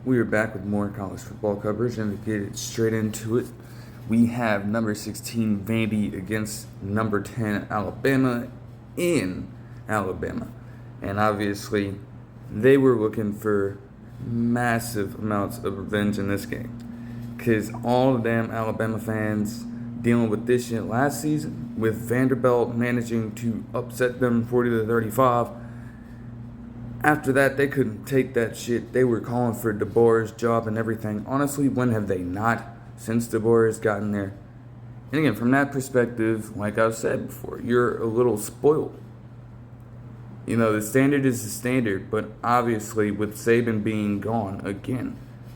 We are back with more college football coverage and to get straight into it, we have number 16 Vandy against number 10 Alabama in Alabama. And obviously, they were looking for massive amounts of revenge in this game. Because all the damn Alabama fans dealing with this shit last season, with Vanderbilt managing to upset them 40-35. After that, they couldn't take that shit. They were calling for DeBoer's job and everything. Honestly, when have they not since DeBoer has gotten there? And again, from that perspective, like I've said before, you're a little spoiled. You know, the standard is the standard, but obviously with Saban being gone again,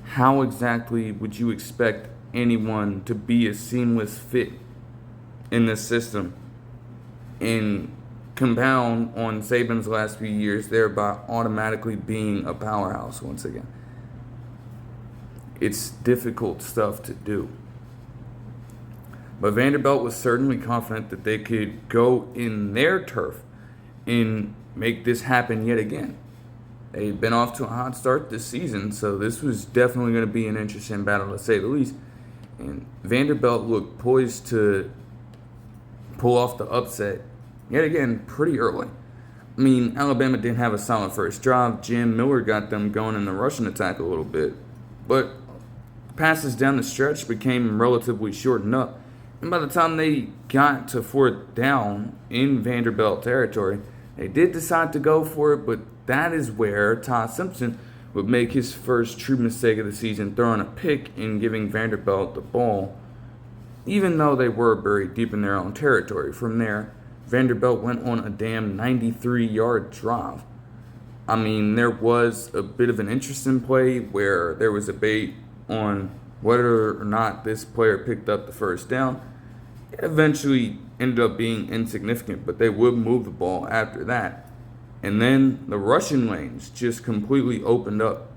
how exactly would you expect anyone to be a seamless fit in this system and compound on Saban's last few years, thereby automatically being a powerhouse once again? It's difficult stuff to do. But Vanderbilt was certainly confident that they could go in their turf and make this happen yet again. They've been off to a hot start this season, so this was definitely going to be an interesting battle, to say the least. And Vanderbilt looked poised to pull off the upset yet again pretty early. I mean, Alabama didn't have a solid first drive. Jim Miller got them going in the rushing attack a little bit. But passes down the stretch became relatively shortened up. And by the time they got to fourth down in Vanderbilt territory, they did decide to go for it, but that is where Todd Simpson would make his first true mistake of the season, throwing a pick and giving Vanderbilt the ball, even though they were buried deep in their own territory. From there, Vanderbilt went on a damn 93-yard drive. I mean, there was a bit of an interesting play where there was a debate on whether or not this player picked up the first down. It eventually ended up being insignificant, but they would move the ball after that. And then the rushing lanes just completely opened up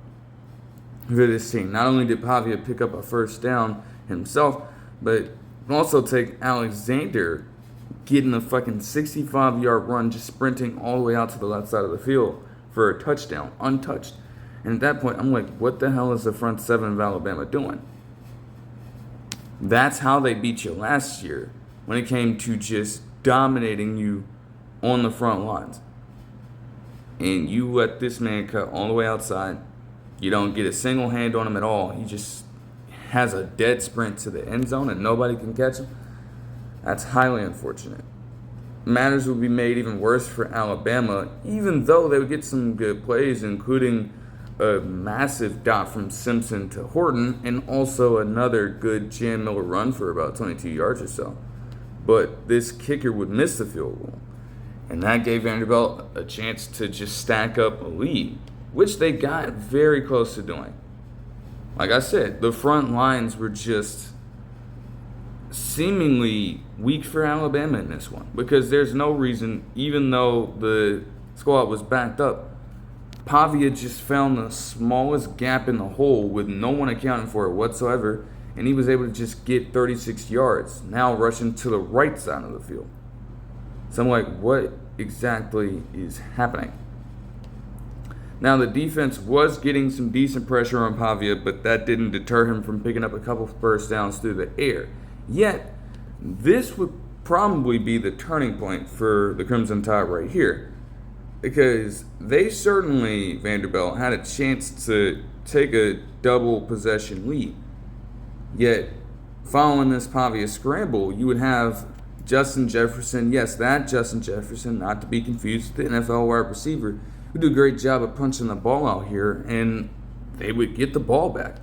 for this team. Not only did Pavia pick up a first down himself, but also take Alexander getting a fucking 65-yard run, just sprinting all the way out to the left side of the field for a touchdown, untouched. And at that point, I'm like, what the hell is the front seven of Alabama doing? That's how they beat you last year when it came to just dominating you on the front lines. And you let this man cut all the way outside. You don't get a single hand on him at all. He just has a dead sprint to the end zone and nobody can catch him. That's highly unfortunate. Matters would be made even worse for Alabama, even though they would get some good plays, including a massive dot from Simpson to Horton and also another good Jan Miller run for about 22 yards or so. But this kicker would miss the field goal. And that gave Vanderbilt a chance to just stack up a lead, which they got very close to doing. Like I said, the front lines were just seemingly weak for Alabama in this one, because there's no reason, even though the squad was backed up, Pavia just found the smallest gap in the hole with no one accounting for it whatsoever, and he was able to just get 36 yards, now rushing to the right side of the field. So I'm like, what exactly is happening? Now, the defense was getting some decent pressure on Pavia, but that didn't deter him from picking up a couple first downs through the air. Yet, this would probably be the turning point for the Crimson Tide right here, because they certainly, Vanderbilt, had a chance to take a double possession lead. Yet, following this Pavia scramble, you would have Justin Jefferson, yes, that Justin Jefferson, not to be confused with the NFL wide receiver, who do a great job of punching the ball out here, and they would get the ball back.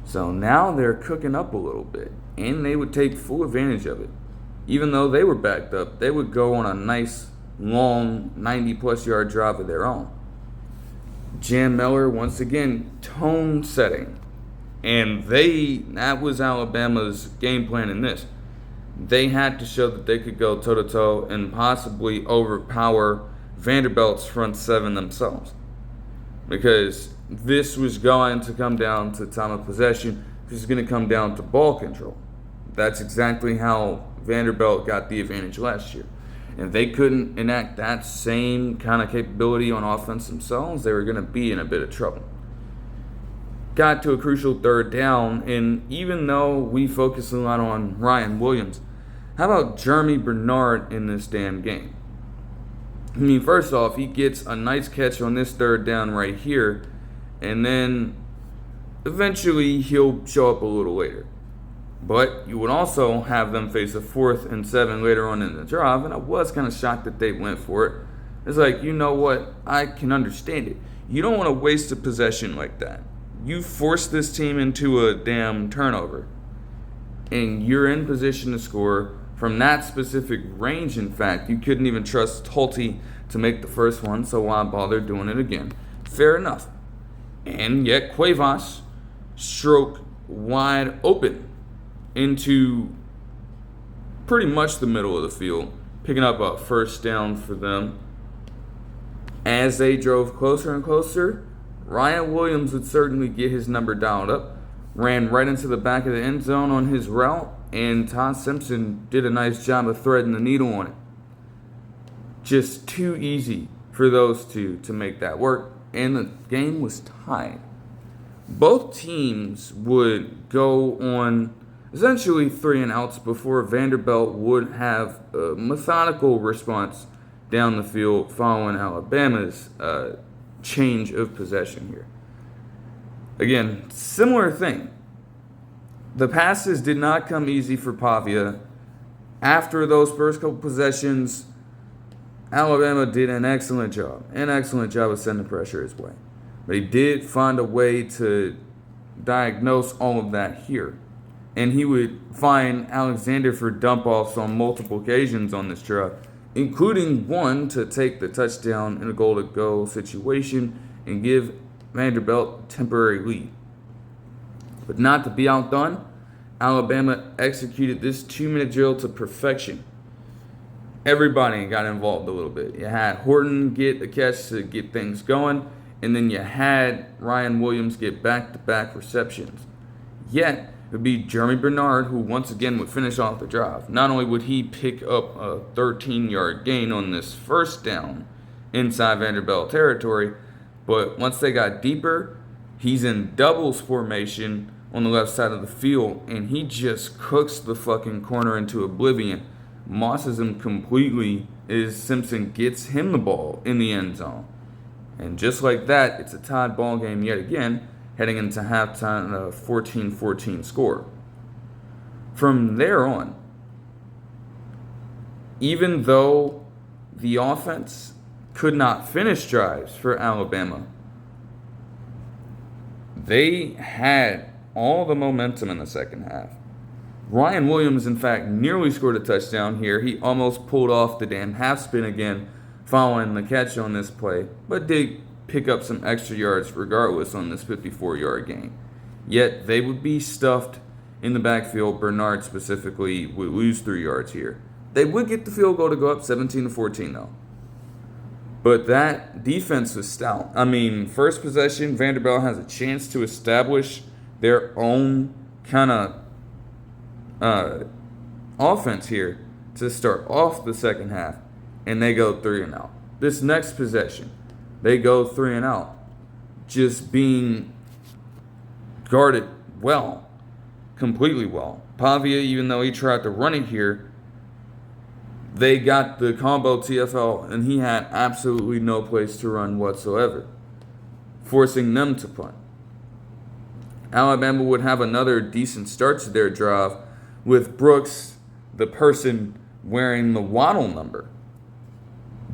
So now they're cooking up a little bit, and they would take full advantage of it. Even though they were backed up, they would go on a nice, long, 90-plus yard drive of their own. Jan Miller, once again, tone setting. And that was Alabama's game plan in this. They had to show that they could go toe-to-toe and possibly overpower Vanderbilt's front seven themselves. Because this was going to come down to time of possession. This is going to come down to ball control. That's exactly how Vanderbilt got the advantage last year. And if they couldn't enact that same kind of capability on offense themselves, they were going to be in a bit of trouble. got to a crucial third down, and even though we focus a lot on Ryan Williams, how about Jeremy Bernard in this damn game? I mean, first off, he gets a nice catch on this third down right here, and then eventually he'll show up a little later. But you would also have them face a 4th and 7 later on in the drive, and I was kind of shocked that they went for it. It's like, you know what? I can understand it. You don't want to waste a possession like that. You force this team into a damn turnover, and you're in position to score from that specific range. In fact, you couldn't even trust Tulty to make the first one, so why bother doing it again? Fair enough. And yet Cuevas stroke wide open into pretty much the middle of the field, picking up a first down for them. As they drove closer and closer, Ryan Williams would certainly get his number dialed up, ran right into the back of the end zone on his route, and Todd Simpson did a nice job of threading the needle on it. Just too easy for those two to make that work, and the game was tied. Both teams would go on essentially 3 and outs before Vanderbilt would have a methodical response down the field following Alabama's change of possession here. Again, similar thing. The passes did not come easy for Pavia. After those first couple possessions, Alabama did an excellent job of sending pressure his way. But he did find a way to diagnose all of that here. And he would find Alexander for dump-offs on multiple occasions on this drive, including one to take the touchdown in a goal-to-go situation and give Vanderbilt a temporary lead. But not to be outdone, Alabama executed this 2-minute drill to perfection. Everybody got involved a little bit. You had Horton get a catch to get things going, and then you had Ryan Williams get back-to-back receptions. Yet, it would be Jeremy Bernard who once again would finish off the drive. Not only would he pick up a 13-yard gain on this first down inside Vanderbilt territory, but once they got deeper, he's in doubles formation on the left side of the field, and he just cooks the fucking corner into oblivion. Mosses him completely as Simpson gets him the ball in the end zone. And just like that, it's a tied ball game yet again, heading into halftime, a 14-14 score. From there on, even though the offense could not finish drives for Alabama, they had all the momentum in the second half. Ryan Williams, in fact, nearly scored a touchdown here. He almost pulled off the damn half spin again following the catch on this play, but did pick up some extra yards regardless on this 54-yard gain. Yet they would be stuffed in the backfield. Bernard specifically would lose 3 yards here. They would get the field goal to go up 17-14 though. But that defense was stout. I mean, first possession, Vanderbilt has a chance to establish their own kind of offense here to start off the second half, and they go 3 and out. This next possession, they go 3 and out, just being guarded well, completely well. Pavia, even though he tried to run it here, they got the combo TFL, and he had absolutely no place to run whatsoever, forcing them to punt. Alabama would have another decent start to their drive with Brooks, the person wearing the Waddle number,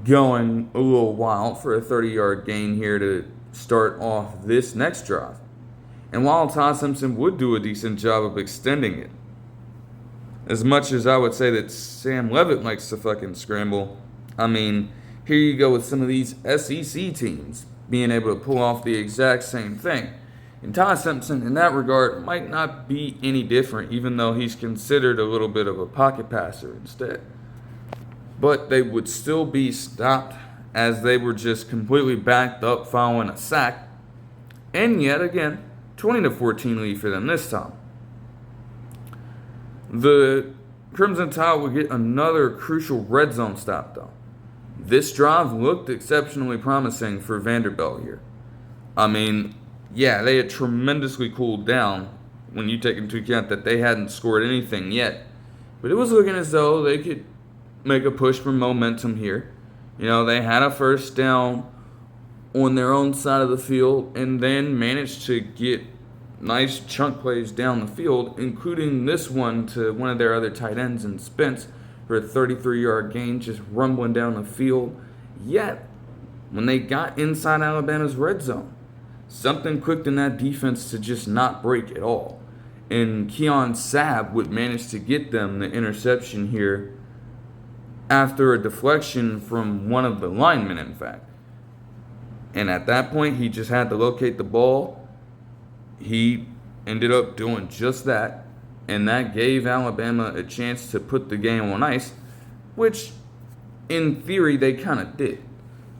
going a little wild for a 30-yard gain here to start off this next drive. And while Todd Simpson would do a decent job of extending it, as much as I would say that Sam Levitt likes to fucking scramble, I mean, here you go with some of these SEC teams being able to pull off the exact same thing. And Todd Simpson, in that regard, might not be any different, even though he's considered a little bit of a pocket passer instead. But they would still be stopped as they were just completely backed up following a sack. And yet again, 20-14 lead for them this time. The Crimson Tide would get another crucial red zone stop though. This drive looked exceptionally promising for Vanderbilt here. I mean, yeah, they had tremendously cooled down when you take into account that they hadn't scored anything yet. But it was looking as though they could make a push for momentum here. You know, they had a first down on their own side of the field and then managed to get nice chunk plays down the field, including this one to one of their other tight ends in Spence for a 33-yard gain, just rumbling down the field. Yet, when they got inside Alabama's red zone, something clicked in that defense to just not break at all. And Keon Sabb would manage to get them the interception here after a deflection from one of the linemen, in fact. And at that point, he just had to locate the ball. He ended up doing just that. And that gave Alabama a chance to put the game on ice, which, in theory, they kind of did.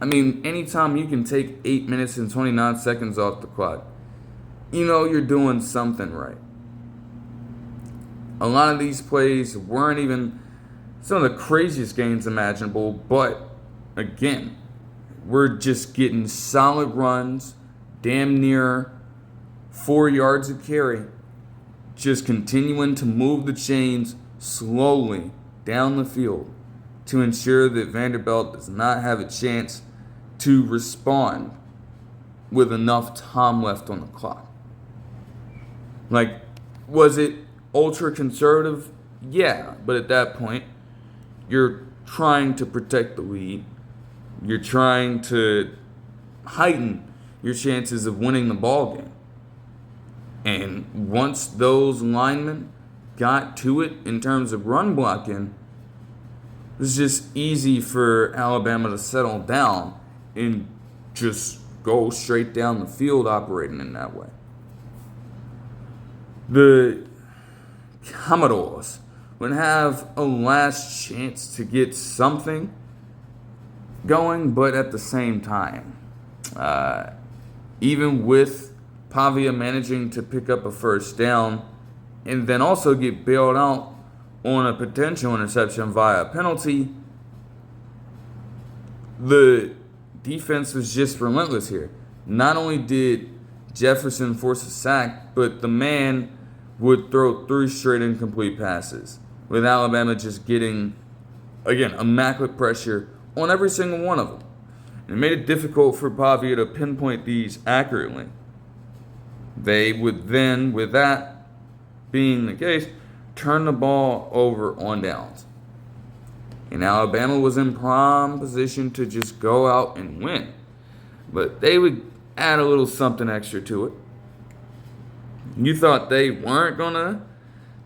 I mean, anytime you can take 8 minutes and 29 seconds off the clock, you know you're doing something right. A lot of these plays weren't even some of the craziest gains imaginable, but again, we're just getting solid runs, damn near 4 yards a carry, just continuing to move the chains slowly down the field to ensure that Vanderbilt does not have a chance to respond with enough time left on the clock. Like, was it ultra conservative? Yeah, but at that point, you're trying to protect the lead. You're trying to heighten your chances of winning the ball game. And once those linemen got to it in terms of run blocking, it was just easy for Alabama to settle down and just go straight down the field operating in that way. The Commodores would have a last chance to get something going, but at the same time, even with Pavia managing to pick up a first down and then also get bailed out on a potential interception via a penalty, the defense was just relentless here. Not only did Jefferson force a sack, but the man would throw 3 straight incomplete passes, with Alabama just getting, again, immaculate pressure on every single one of them. And it made it difficult for Pavia to pinpoint these accurately. They would then, with that being the case, turn the ball over on downs. And Alabama was in prime position to just go out and win. But they would add a little something extra to it. You thought they weren't going to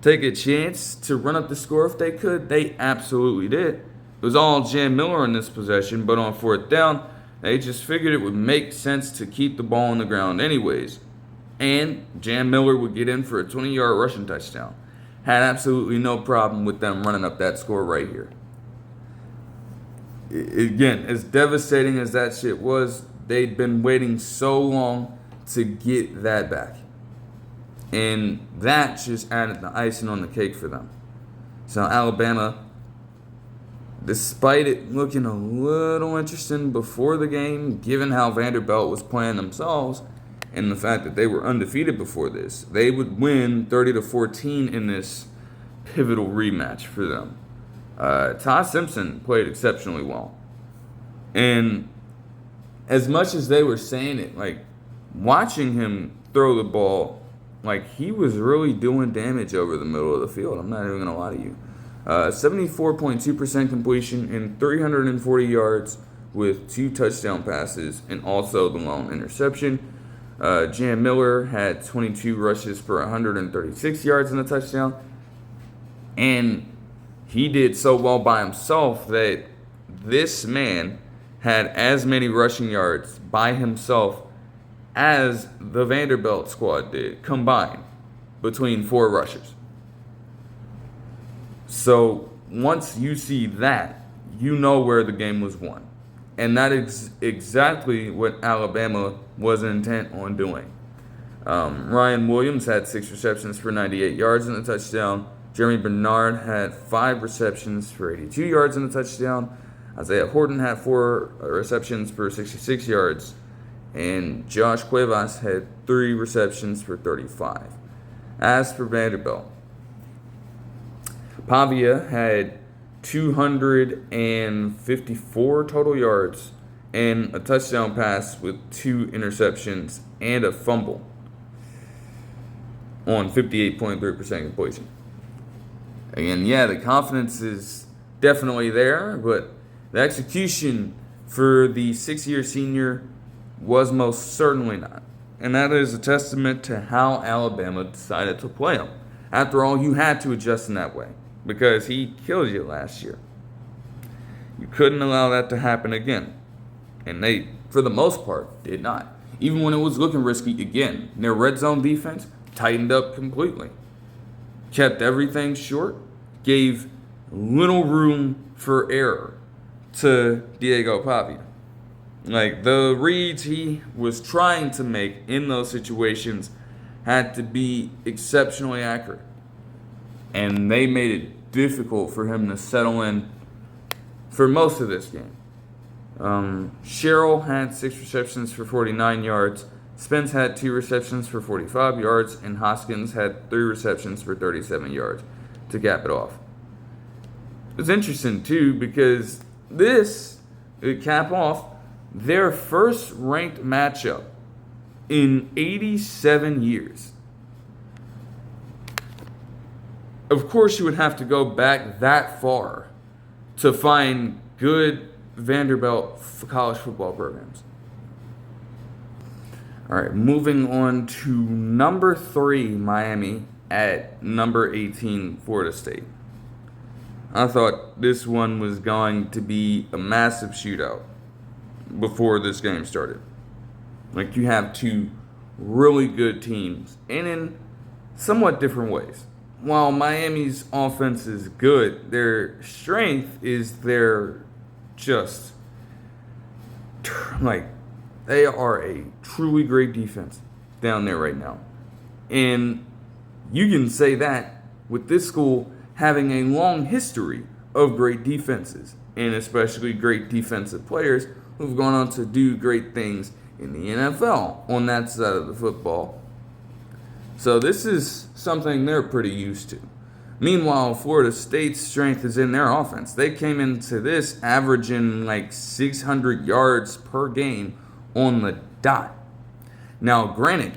take a chance to run up the score if they could? They absolutely did. It was all Jam Miller in this possession, but on 4th down, they just figured it would make sense to keep the ball on the ground anyways. And Jam Miller would get in for a 20-yard rushing touchdown. Had absolutely no problem with them running up that score right here. Again, as devastating as that shit was, they'd been waiting so long to get that back. And that just added the icing on the cake for them. So Alabama, despite it looking a little interesting before the game, given how Vanderbilt was playing themselves and the fact that they were undefeated before this, they would win 30-14 in this pivotal rematch for them. Ty Simpson played exceptionally well. And as much as they were saying it, like, watching him throw the ball, like, he was really doing damage over the middle of the field. I'm not even going to lie to you. 74.2% completion and 340 yards with 2 touchdown passes and also the lone interception. Jam Miller had 22 rushes for 136 yards and a touchdown. And he did so well by himself that this man had as many rushing yards by himself as the Vanderbilt squad did combined between 4 rushers. So once you see that, you know where the game was won. And that is exactly what Alabama was intent on doing. Ryan Williams had 6 receptions for 98 yards and a touchdown. Jeremy Bernard had 5 receptions for 82 yards and a touchdown. Isaiah Horton had 4 receptions for 66 yards. and Josh Cuevas had 3 receptions for 35. As for Vanderbilt, Pavia had 254 total yards and a touchdown pass with 2 interceptions and a fumble on 58.3% completion. Again, yeah, the confidence is definitely there, but the execution for the 6-year senior was most certainly not. And that is a testament to how Alabama decided to play him. After all, you had to adjust in that way because he killed you last year. You couldn't allow that to happen again. And they, for the most part, did not. Even when it was looking risky again, their red zone defense tightened up completely. Kept everything short, gave little room for error to Diego Pavia. Like, the reads he was trying to make in those situations had to be exceptionally accurate. And they made it difficult for him to settle in for most of this game. Sherrill had 6 receptions for 49 yards. Spence had 2 receptions for 45 yards. And Hoskins had 3 receptions for 37 yards to cap it off. It's interesting, too, because this would cap off their first ranked matchup in 87 years. Of course, you would have to go back that far to find good Vanderbilt college football programs. All right, moving on to number 3, Miami, at number 18, Florida State. I thought this one was going to be a massive shootout before this game started. Like, you have 2 really good teams, and in somewhat different ways. While Miami's offense is good, their strength is their just, like, they are a truly great defense down there right now. And you can say that with this school having a long history of great defenses, and especially great defensive players who've gone on to do great things in the NFL on that side of the football. So this is something they're pretty used to. Meanwhile, Florida State's strength is in their offense. They came into this averaging like 600 yards per game on the dot. Now, granted,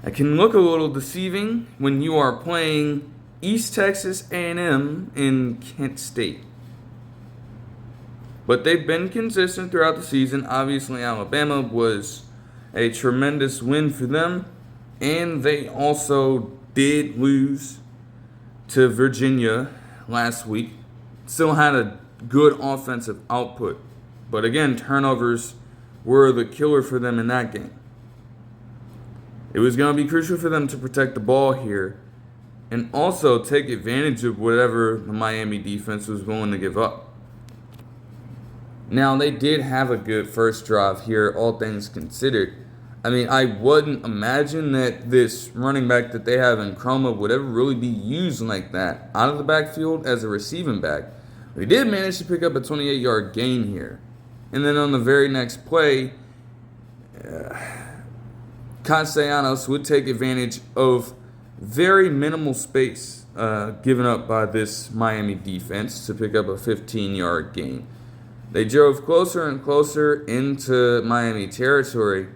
it can look a little deceiving when you are playing East Texas A&M in Kent State. But they've been consistent throughout the season. Obviously, Alabama was a tremendous win for them. And they also did lose to Virginia last week. Still had a good offensive output. But again, turnovers were the killer for them in that game. It was going to be crucial for them to protect the ball here and also take advantage of whatever the Miami defense was willing to give up. Now, they did have a good first drive here, all things considered. I mean, I wouldn't imagine that this running back that they have in Chroma would ever really be used like that out of the backfield as a receiving back. They did manage to pick up a 28-yard gain here. And then on the very next play, Castellanos would take advantage of very minimal space given up by this Miami defense to pick up a 15-yard gain. They drove closer and closer into Miami territory,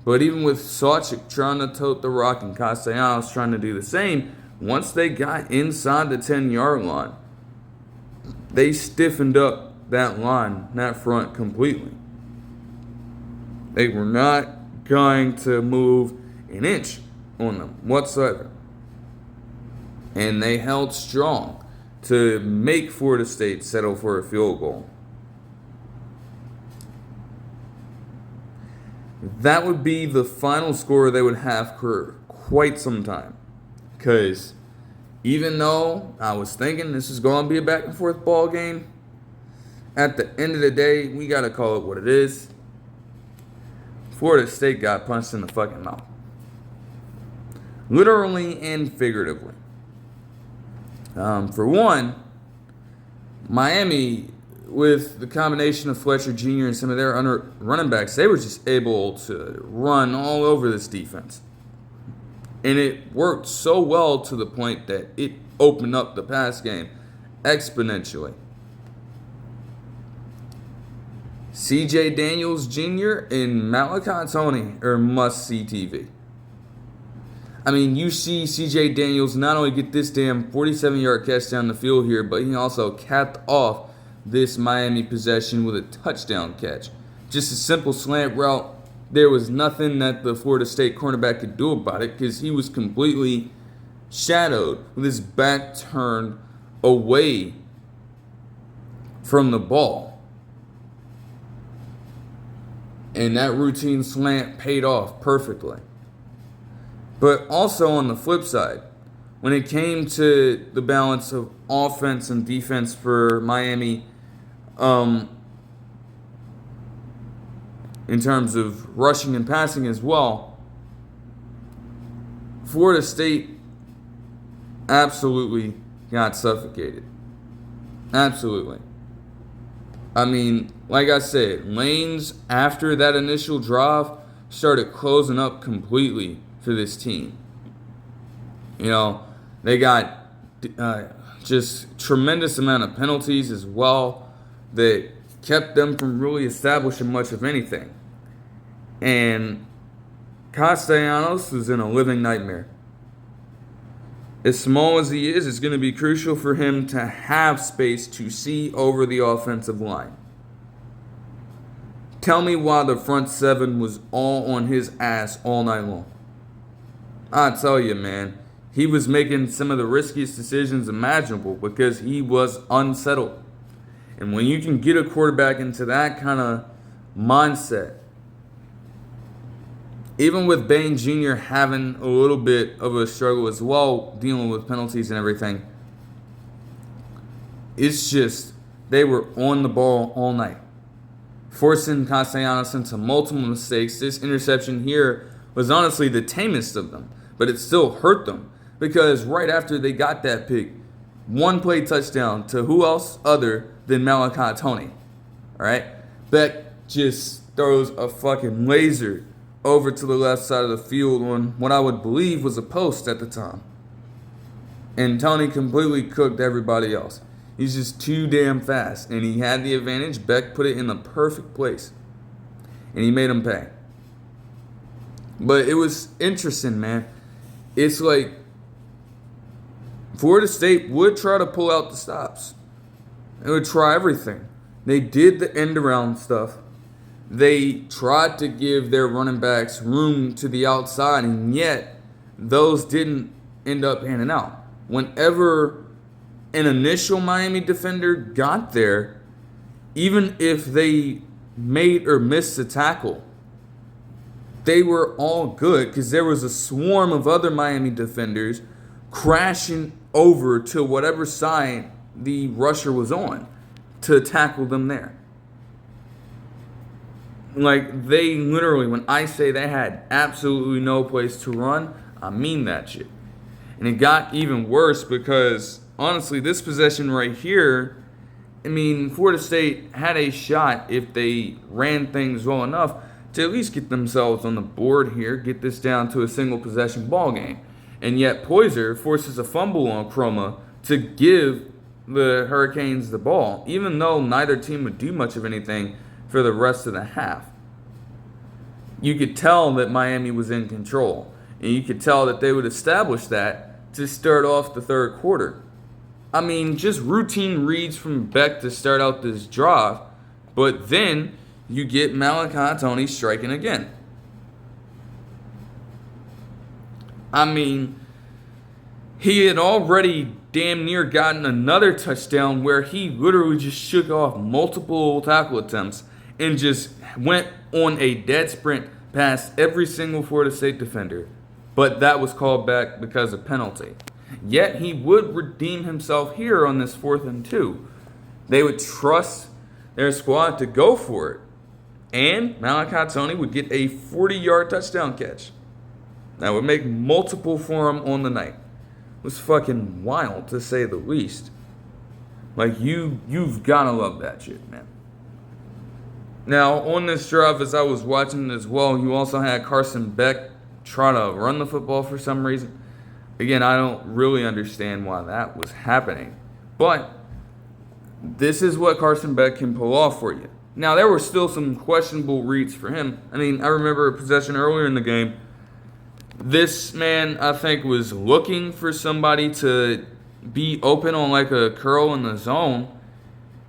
but even with Sawchik trying to tote the rock and Castellanos trying to do the same, once they got inside the 10-yard line, they stiffened up that line, that front completely. They were not going to move an inch on them whatsoever. And they held strong to make Florida State settle for a field goal. That would be the final score they would have for quite some time. Because even though I was thinking this is going to be a back and forth ball game, at the end of the day, we got to call it what it is. Florida State got punched in the fucking mouth. Literally and figuratively. For one, Miami with the combination of Fletcher Jr. and some of their running backs, they were just able to run all over this defense. And it worked so well to the point that it opened up the pass game exponentially. C.J. Daniels Jr. and Malachi Tony are must-see TV. I mean, you see C.J. Daniels not only get this damn 47-yard catch down the field here, but he also capped off this Miami possession with a touchdown catch. Just a simple slant route. There was nothing that the Florida State cornerback could do about it because he was completely shadowed with his back turned away from the ball. And that routine slant paid off perfectly. But also on the flip side, when it came to the balance of offense and defense for Miami, in terms of rushing and passing as well, Florida State absolutely got suffocated. Absolutely. I mean, like I said, lanes after that initial drive started closing up completely for this team. You know, they got just tremendous amount of penalties as well that kept them from really establishing much of anything. And Castellanos is in a living nightmare. As small as he is, it's going to be crucial for him to have space to see over the offensive line. Tell me why the front seven was all on his ass all night long. I tell you, man, he was making some of the riskiest decisions imaginable because he was unsettled. And when you can get a quarterback into that kind of mindset, even with Bain Jr. having a little bit of a struggle as well, dealing with penalties and everything, it's just they were on the ball all night, forcing Castellanos into multiple mistakes. This interception here was honestly the tamest of them, but it still hurt them because right after they got that pick, one play touchdown to who else other than Malachi Tony. All right? Beck just throws a fucking laser over to the left side of the field on what I would believe was a post at the time. And Tony completely cooked everybody else. He's just too damn fast. And he had the advantage. Beck put it in the perfect place. And he made him pay. But it was interesting, man. It's like Florida State would try to pull out the stops. They would try everything. They did the end around stuff. They tried to give their running backs room to the outside, and yet those didn't end up panning out. Whenever an initial Miami defender got there, even if they made or missed a tackle, they were all good because there was a swarm of other Miami defenders crashing over to whatever side the rusher was on to tackle them there. Like, they literally, when I say they had absolutely no place to run, I mean that shit. And it got even worse because, honestly, this possession right here, I mean, Florida State had a shot if they ran things well enough to at least get themselves on the board here, get this down to a single possession ball game. And yet Poyser forces a fumble on Chroma to give the Hurricanes the ball, even though neither team would do much of anything for the rest of the half. You could tell that Miami was in control, and you could tell that they would establish that to start off the third quarter. I mean, just routine reads from Beck to start out this drive, but then you get Malachi Tony striking again. I mean, he had already damn near gotten another touchdown where he literally just shook off multiple tackle attempts and just went on a dead sprint past every single Florida State defender. But that was called back because of penalty. Yet he would redeem himself here on this 4th and 2. They would trust their squad to go for it. And Malachi Tony would get a 40-yard touchdown catch. That would make multiple for him on the night. It was fucking wild, to say the least. Like, you've gotta love that shit, man. Now, on this drive, as I was watching as well, you also had Carson Beck try to run the football for some reason. Again, I don't really understand why that was happening. But this is what Carson Beck can pull off for you. Now, there were still some questionable reads for him. I mean, I remember a possession earlier in the game. This man, I think, was looking for somebody to be open on like a curl in the zone,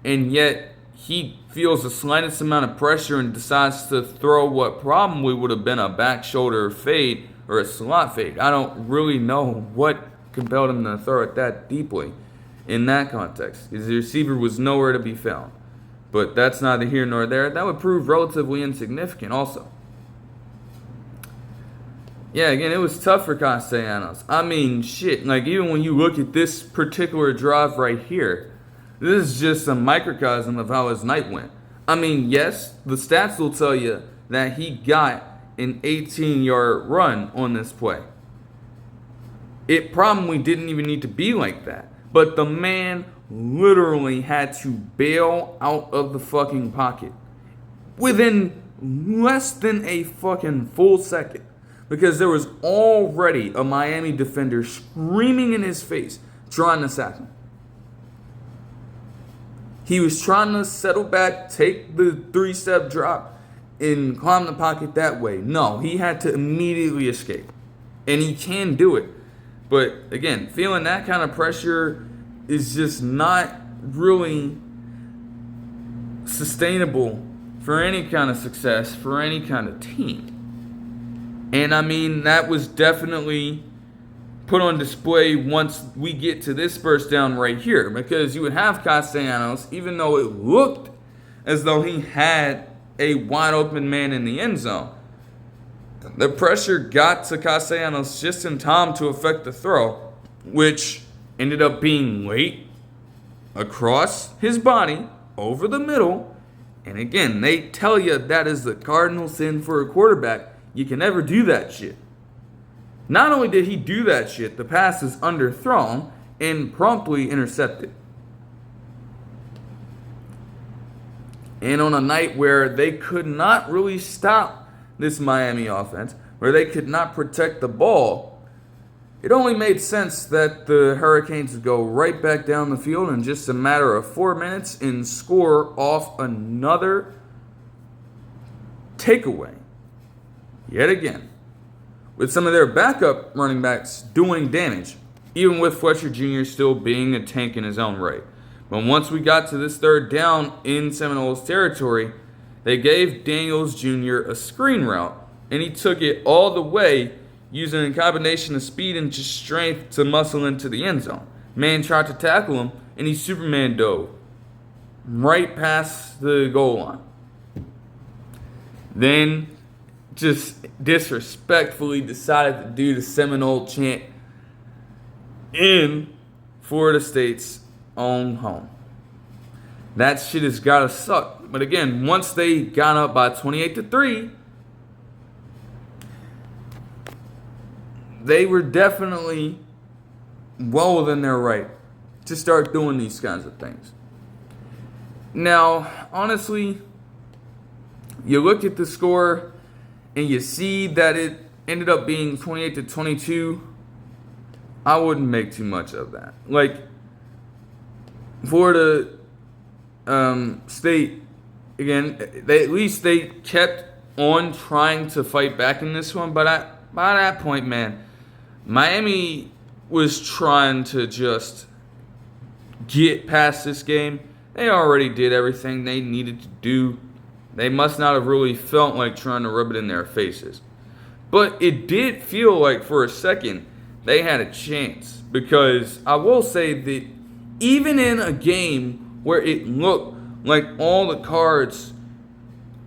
and yet he feels the slightest amount of pressure and decides to throw what probably would have been a back shoulder fade or a slot fade. I don't really know what compelled him to throw it that deeply in that context. His receiver was nowhere to be found. But that's neither here nor there. That would prove relatively insignificant also. Yeah, again, it was tough for Castellanos. I mean, shit. Like, even when you look at this particular drive right here, this is just a microcosm of how his night went. I mean, yes, the stats will tell you that he got an 18-yard run on this play. It probably didn't even need to be like that. But the man literally had to bail out of the fucking pocket within less than a fucking full second. Because there was already a Miami defender screaming in his face, trying to sack him. He was trying to settle back, take the 3-step drop, and climb the pocket that way. No, he had to immediately escape. And he can do it. But again, feeling that kind of pressure is just not really sustainable for any kind of success, for any kind of team. And I mean, that was definitely put on display once we get to this first down right here. Because you would have Castellanos, even though it looked as though he had a wide open man in the end zone. The pressure got to Castellanos just in time to affect the throw, which ended up being late across his body, over the middle. And again, they tell you that is the cardinal sin for a quarterback. You can never do that shit. Not only did he do that shit, the pass is underthrown and promptly intercepted. And on a night where they could not really stop this Miami offense, where they could not protect the ball, it only made sense that the Hurricanes would go right back down the field in just a matter of 4 minutes and score off another takeaway. Yet again, with some of their backup running backs doing damage, even with Fletcher Jr. still being a tank in his own right. But once we got to this third down in Seminoles territory, they gave Daniels Jr. a screen route, and he took it all the way using a combination of speed and just strength to muscle into the end zone. Man tried to tackle him, and he Superman dove right past the goal line. Then just disrespectfully decided to do the Seminole chant in Florida State's own home. That shit has gotta suck. But again, once they got up by 28-3, they were definitely well within their right to start doing these kinds of things. Now, honestly, you look at the score and you see that it ended up being 28-22, I wouldn't make too much of that. Like, Florida State, again, they kept on trying to fight back in this one, but by that point, man, Miami was trying to just get past this game. They already did everything they needed to do. They must not have really felt like trying to rub it in their faces. But it did feel like for a second they had a chance. Because I will say that even in a game where it looked like all the cards,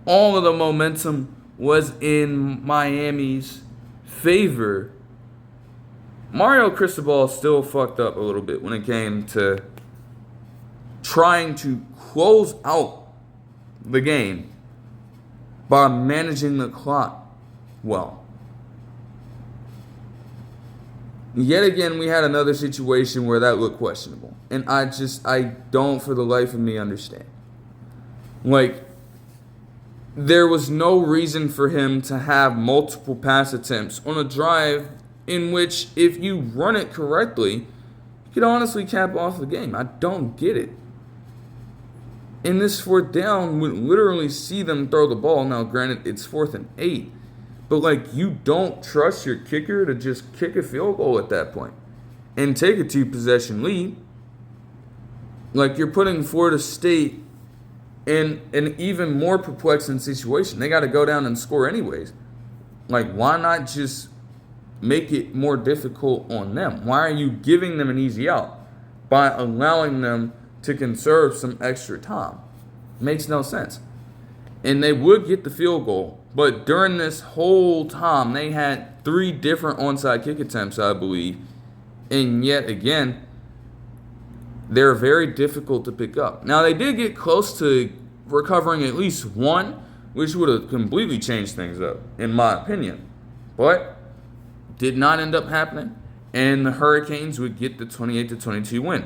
all of the momentum was in Miami's favor, Mario Cristobal still fucked up a little bit when it came to trying to close out the game by managing the clock well. Yet again, we had another situation where that looked questionable. And I don't for the life of me understand. Like, there was no reason for him to have multiple pass attempts on a drive in which, if you run it correctly, you could honestly cap off the game. I don't get it. In this fourth down, would literally see them throw the ball. Now, granted, it's 4th and 8. But, like, you don't trust your kicker to just kick a field goal at that point and take a 2-possession lead. Like, you're putting Florida State in an even more perplexing situation. They got to go down and score anyways. Like, why not just make it more difficult on them? Why are you giving them an easy out by allowing them to conserve some extra time? Makes no sense. And they would get the field goal. But during this whole time, they had 3 different onside kick attempts, I believe. And yet again, they're very difficult to pick up. Now, they did get close to recovering at least one, which would have completely changed things up, in my opinion. But did not end up happening. And the Hurricanes would get the 28-22 win.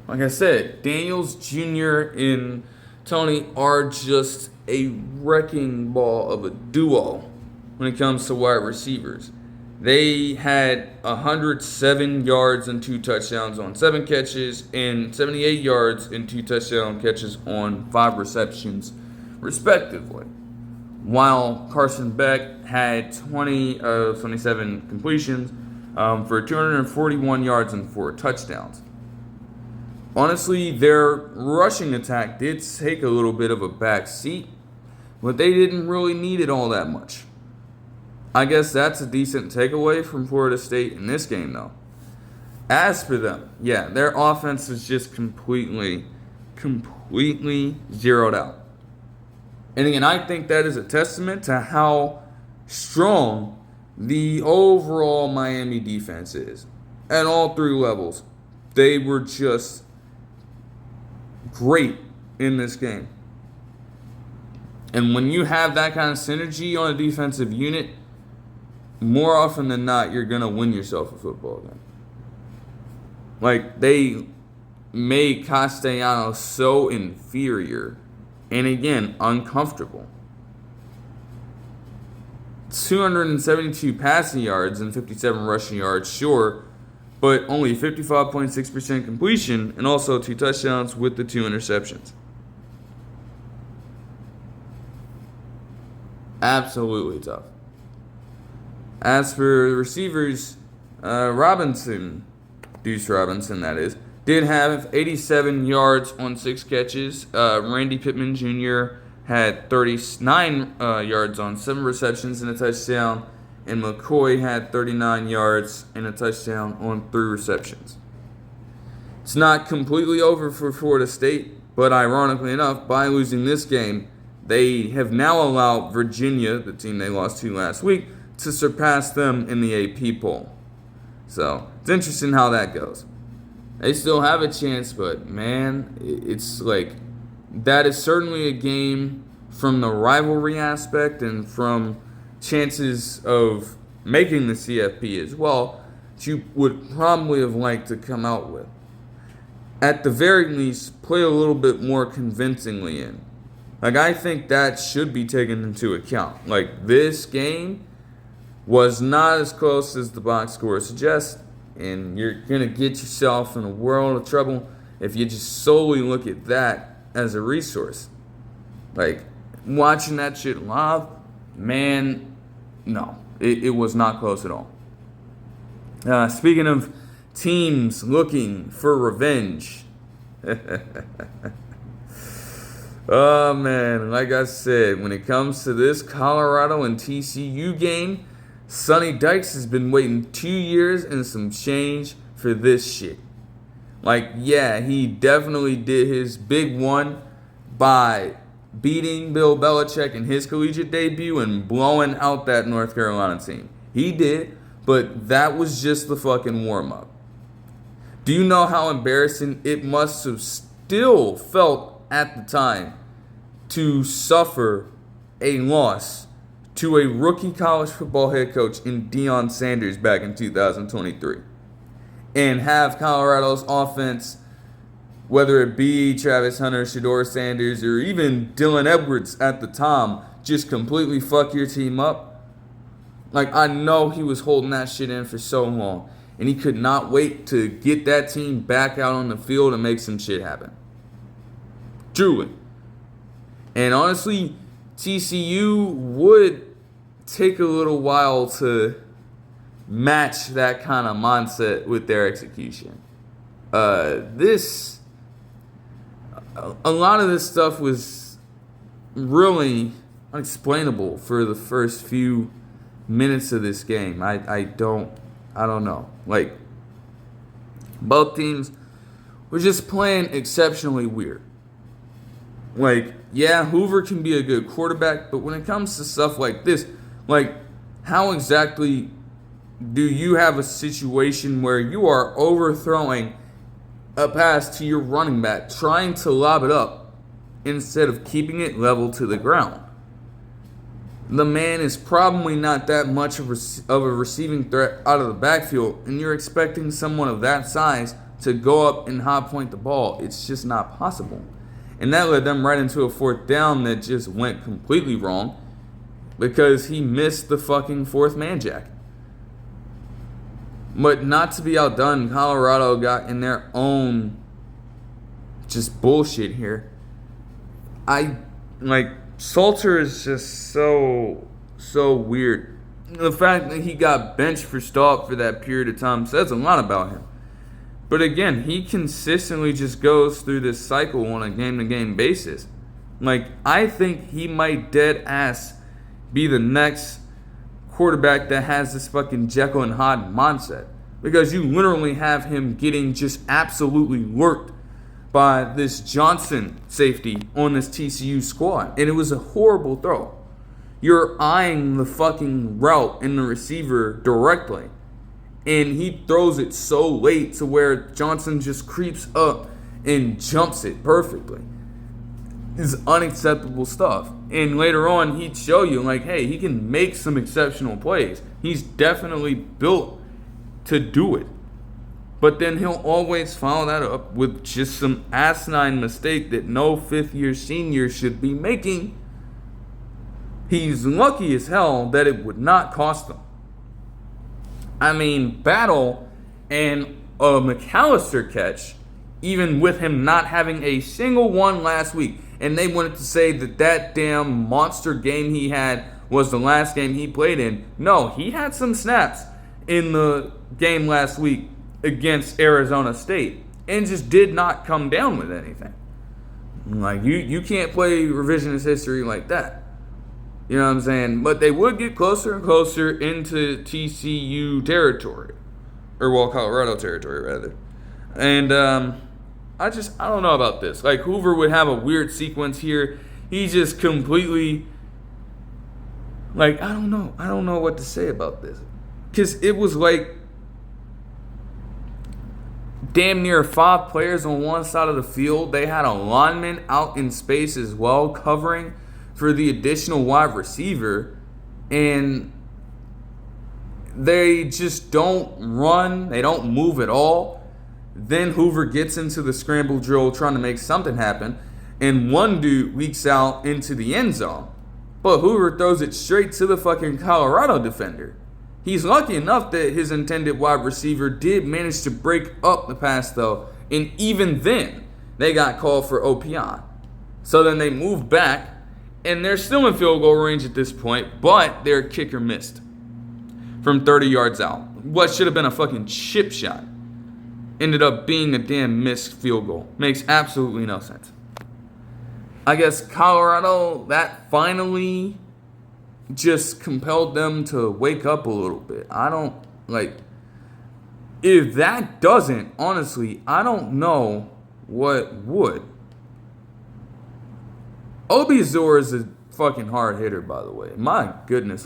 Like I said, Daniels Jr. and Tony are just a wrecking ball of a duo when it comes to wide receivers. They had 107 yards and 2 touchdowns on 7 catches and 78 yards and 2 touchdown catches on 5 receptions, respectively. While Carson Beck had 27 completions for 241 yards and 4 touchdowns. Honestly, their rushing attack did take a little bit of a back seat, but they didn't really need it all that much. I guess that's a decent takeaway from Florida State in this game, though. As for them, yeah, their offense was just completely zeroed out. And again, I think that is a testament to how strong the overall Miami defense is at all 3 levels. They were just great in this game. And when you have that kind of synergy on a defensive unit, more often than not, you're going to win yourself a football game. Like, they made Castellanos so inferior and, again, uncomfortable. 272 passing yards and 57 rushing yards, sure, but only 55.6% completion and also 2 touchdowns with the 2 interceptions. Absolutely tough. As for the receivers, Deuce Robinson, that is, did have 87 yards on 6 catches. Randy Pittman Jr. had 39 yards on 7 receptions and a touchdown. And McCoy had 39 yards and a touchdown on 3 receptions. It's not completely over for Florida State, but ironically enough, by losing this game, they have now allowed Virginia, the team they lost to last week, to surpass them in the AP poll. So, it's interesting how that goes. They still have a chance, but man, it's like, that is certainly a game from the rivalry aspect and from chances of making the CFP as well that you would probably have liked to come out with. At the very least, play a little bit more convincingly in. Like, I think that should be taken into account. Like, this game was not as close as the box score suggests, and you're going to get yourself in a world of trouble if you just solely look at that as a resource. Like, watching that shit live, man, no, it was not close at all. Speaking of teams looking for revenge, oh man, like I said, when it comes to this Colorado and TCU game, Sonny Dykes has been waiting 2 years and some change for this shit. Like, yeah, he definitely did his big one by beating Bill Belichick in his collegiate debut and blowing out that North Carolina team. He did, but that was just the fucking warm-up. Do you know how embarrassing it must have still felt at the time to suffer a loss to a rookie college football head coach in Deion Sanders back in 2023 and have Colorado's offense, whether it be Travis Hunter, Shedeur Sanders, or even Dylan Edwards at the time, just completely fuck your team up. Like, I know he was holding that shit in for so long, and he could not wait to get that team back out on the field and make some shit happen. Truly. And honestly, TCU would take a little while to match that kind of mindset with their execution. A lot of this stuff was really unexplainable for the first few minutes of this game. I don't know. Like, both teams were just playing exceptionally weird. Like, yeah, Hoover can be a good quarterback, but when it comes to stuff like this, like, how exactly do you have a situation where you are overthrowing a pass to your running back, trying to lob it up, instead of keeping it level to the ground? The man is probably not that much of a receiving threat out of the backfield, and you're expecting someone of that size to go up and high point the ball. It's just not possible. And that led them right into a fourth down that just went completely wrong because he missed the fucking fourth man jack. But not to be outdone, Colorado got in their own just bullshit here. Salter is just so weird. The fact that he got benched for Stalk for that period of time says a lot about him. But again, he consistently just goes through this cycle on a game-to-game basis. Like, I think he might dead ass be the next quarterback that has this fucking Jekyll and Hyde mindset. Because you literally have him getting just absolutely worked by this Johnson safety on this TCU squad. And it was a horrible throw. You're eyeing the fucking route and the receiver directly. And he throws it so late to where Johnson just creeps up and jumps it perfectly. It's unacceptable stuff. And later on, he'd show you, like, hey, he can make some exceptional plays. He's definitely built to do it. But then he'll always follow that up with just some asinine mistake that no fifth-year senior should be making. He's lucky as hell that it would not cost him. I mean, Battle and a McAllister catch, even with him not having a single one last week. And they wanted to say that damn monster game he had was the last game he played in. No, he had some snaps in the game last week against Arizona State and just did not come down with anything. Like, you can't play revisionist history like that. You know what I'm saying? But they would get closer and closer into TCU territory. Or, Colorado territory, rather. And, I don't know about this. Like, Hoover would have a weird sequence here. He just completely, like, I don't know what to say about this. Because it was like damn near 5 players on one side of the field. They had a lineman out in space as well, covering for the additional wide receiver. And they just don't run. They don't move at all. Then Hoover gets into the scramble drill trying to make something happen. And one dude leaks out into the end zone. But Hoover throws it straight to the fucking Colorado defender. He's lucky enough that his intended wide receiver did manage to break up the pass, though. And even then, they got called for OPI. So then they move back. And they're still in field goal range at this point. But their kicker missed from 30 yards out. What should have been a fucking chip shot ended up being a damn missed field goal. Makes absolutely no sense. I guess Colorado, that finally just compelled them to wake up a little bit. If that doesn't, honestly, I don't know what would. Obiazor is a fucking hard hitter, by the way. My goodness.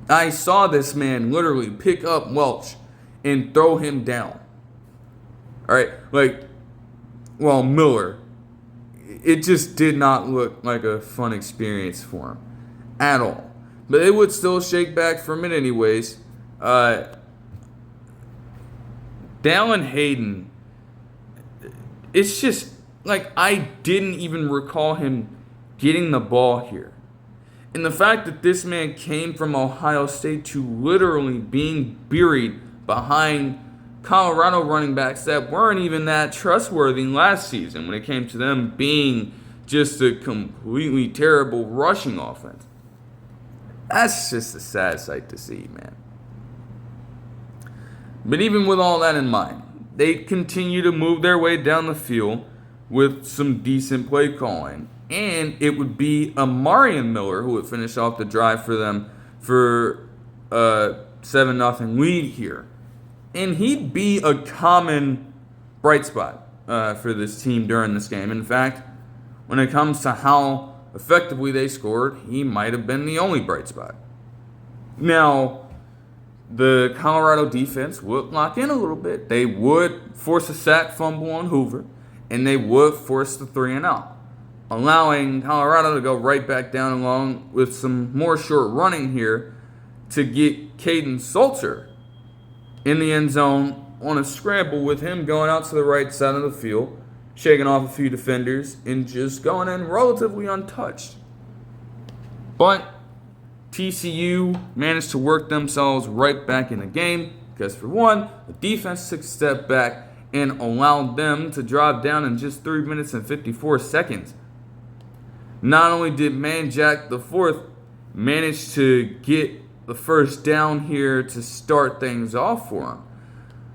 I saw this man literally pick up Welch and throw him down. Alright, Miller. it just did not look like a fun experience for him at all. But it would still shake back from it anyways. Dallin Hayden, it's just like I didn't even recall him getting the ball here. And the fact that this man came from Ohio State to literally being buried behind Colorado running backs that weren't even that trustworthy last season when it came to them being just a completely terrible rushing offense. That's just a sad sight to see, man. But even with all that in mind, they continue to move their way down the field with some decent play calling. And it would be Marion Miller who would finish off the drive for them for a 7-0 lead here. And he'd be a common bright spot for this team during this game. In fact, when it comes to how effectively they scored, he might have been the only bright spot. Now, the Colorado defense would lock in a little bit. They would force a sack fumble on Hoover, and they would force the 3-and-out, allowing Colorado to go right back down along with some more short running here to get Kaidon Salter in the end zone on a scramble with him going out to the right side of the field, shaking off a few defenders, and just going in relatively untouched. But TCU managed to work themselves right back in the game because, for one, the defense took a step back and allowed them to drive down in just 3 minutes and 54 seconds. Not only did Manjack IV manage to get the first down here to start things off for him,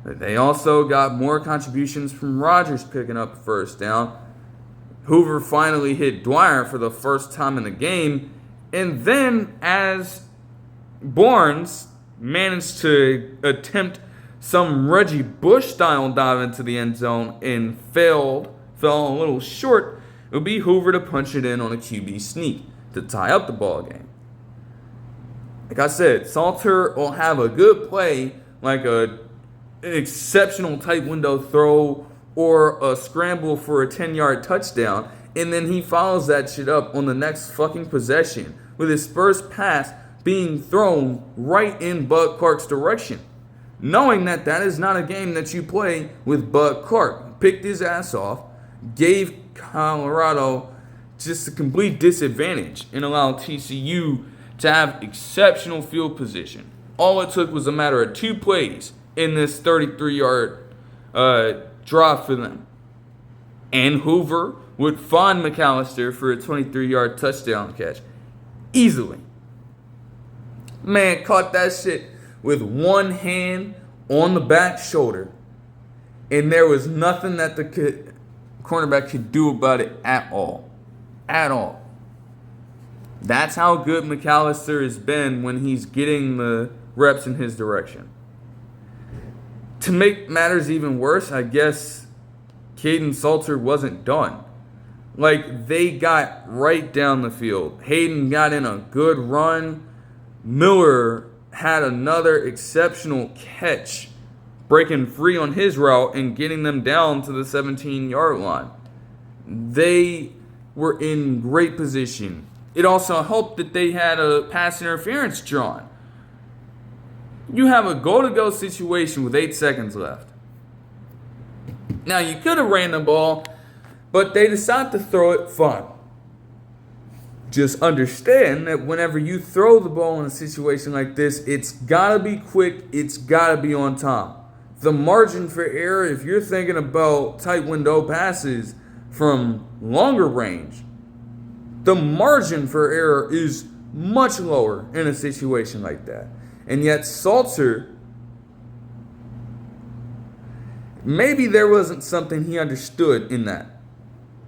but they also got more contributions from Rodgers picking up the first down. Hoover finally hit Dwyer for the first time in the game. And then as Barnes managed to attempt some Reggie Bush-style dive into the end zone and fell a little short, it would be Hoover to punch it in on a QB sneak to tie up the ball game. Like I said, Salter will have a good play, like an exceptional tight window throw or a scramble for a 10-yard touchdown, and then he follows that shit up on the next fucking possession with his first pass being thrown right in Bud Clark's direction. Knowing that that is not a game that you play with Bud Clark. Picked his ass off, gave Colorado just a complete disadvantage, and allowed TCU to have exceptional field position. All it took was a matter of 2 plays in this 33-yard drive for them. And Hoover would find McAllister for a 23-yard touchdown catch. Easily. Man caught that shit with one hand on the back shoulder. And there was nothing that the cornerback could do about it at all. At all. That's how good McAllister has been when he's getting the reps in his direction. To make matters even worse, I guess Kaidon Salter wasn't done. Like, they got right down the field. Hayden got in a good run. Miller had another exceptional catch, breaking free on his route and getting them down to the 17-yard line. They were in great position. It also helped that they had a pass interference drawn. You have a go-to-go situation with 8 seconds left. Now, you could have ran the ball, but they decided to throw it fun. Just understand that whenever you throw the ball in a situation like this, it's got to be quick, it's got to be on time. The margin for error, if you're thinking about tight window passes from longer range, the margin for error is much lower in a situation like that. And yet Salter, maybe there wasn't something he understood in that.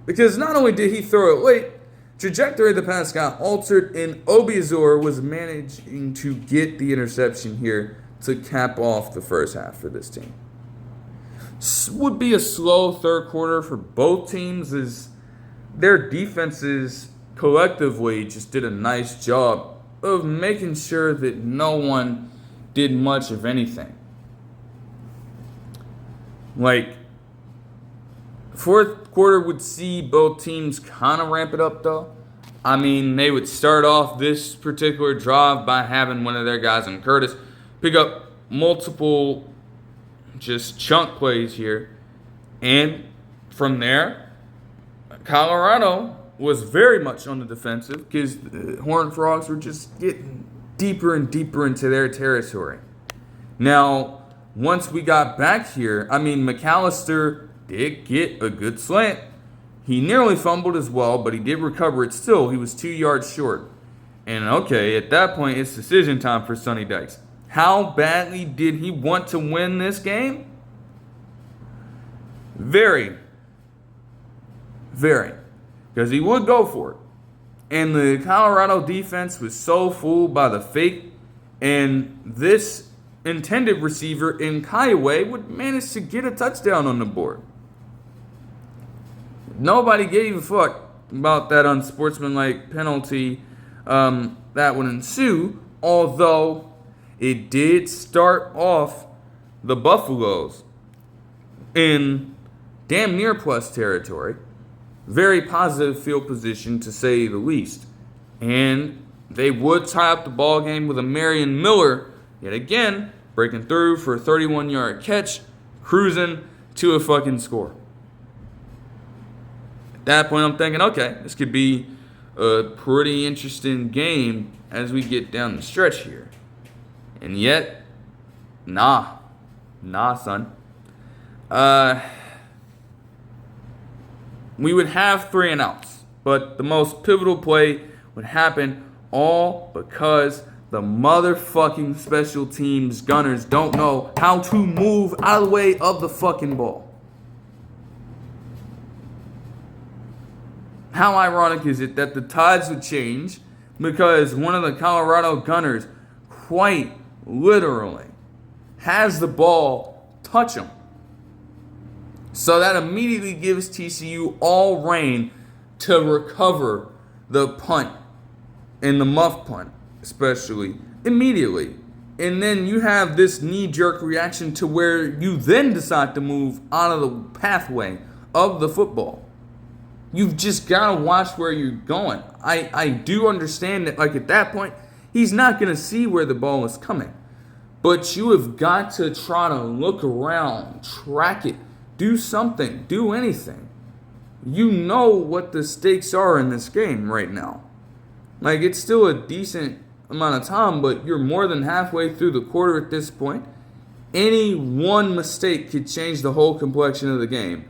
Because not only did he throw it late, trajectory of the pass got altered, and Obiazor was managing to get the interception here to cap off the first half for this team. Would be a slow third quarter for both teams, as their defenses collectively just did a nice job of making sure that no one did much of anything. Like, Fourth quarter would see both teams kind of ramp it up, though. I mean, they would start off this particular drive by having one of their guys in Curtis pick up multiple just chunk plays here. And from there, Colorado was very much on the defensive because the Horned Frogs were just getting deeper and deeper into their territory. Now, once we got back here, I mean, McAllister did get a good slant. He nearly fumbled as well, but he did recover it still. He was 2 yards short. And okay, at that point, it's decision time for Sonny Dykes. How badly did he want to win this game? Very. Very. Because he would go for it. And the Colorado defense was so fooled by the fake. And this intended receiver in Kiowa would manage to get a touchdown on the board. Nobody gave a fuck about that unsportsmanlike penalty that would ensue, although it did start off the Buffaloes in damn near plus territory. Very positive field position, to say the least. And they would tie up the ball game with a Marion Miller, yet again, breaking through for a 31-yard catch, cruising to a fucking score. At that point, I'm thinking, okay, this could be a pretty interesting game as we get down the stretch here. And yet, nah, son. We would have 3 and outs, but the most pivotal play would happen all because the motherfucking special teams gunners don't know how to move out of the way of the fucking ball. How ironic is it that the tides would change because one of the Colorado gunners quite literally has the ball touch him. So that immediately gives TCU all reign to recover the punt and the muff punt, especially immediately. And then you have this knee-jerk reaction to where you then decide to move out of the pathway of the football. You've just got to watch where you're going. I do understand that, like, at that point, he's not going to see where the ball is coming. But you have got to try to look around, track it, do something, do anything. You know what the stakes are in this game right now. Like, it's still a decent amount of time, but you're more than halfway through the quarter at this point. Any one mistake could change the whole complexion of the game.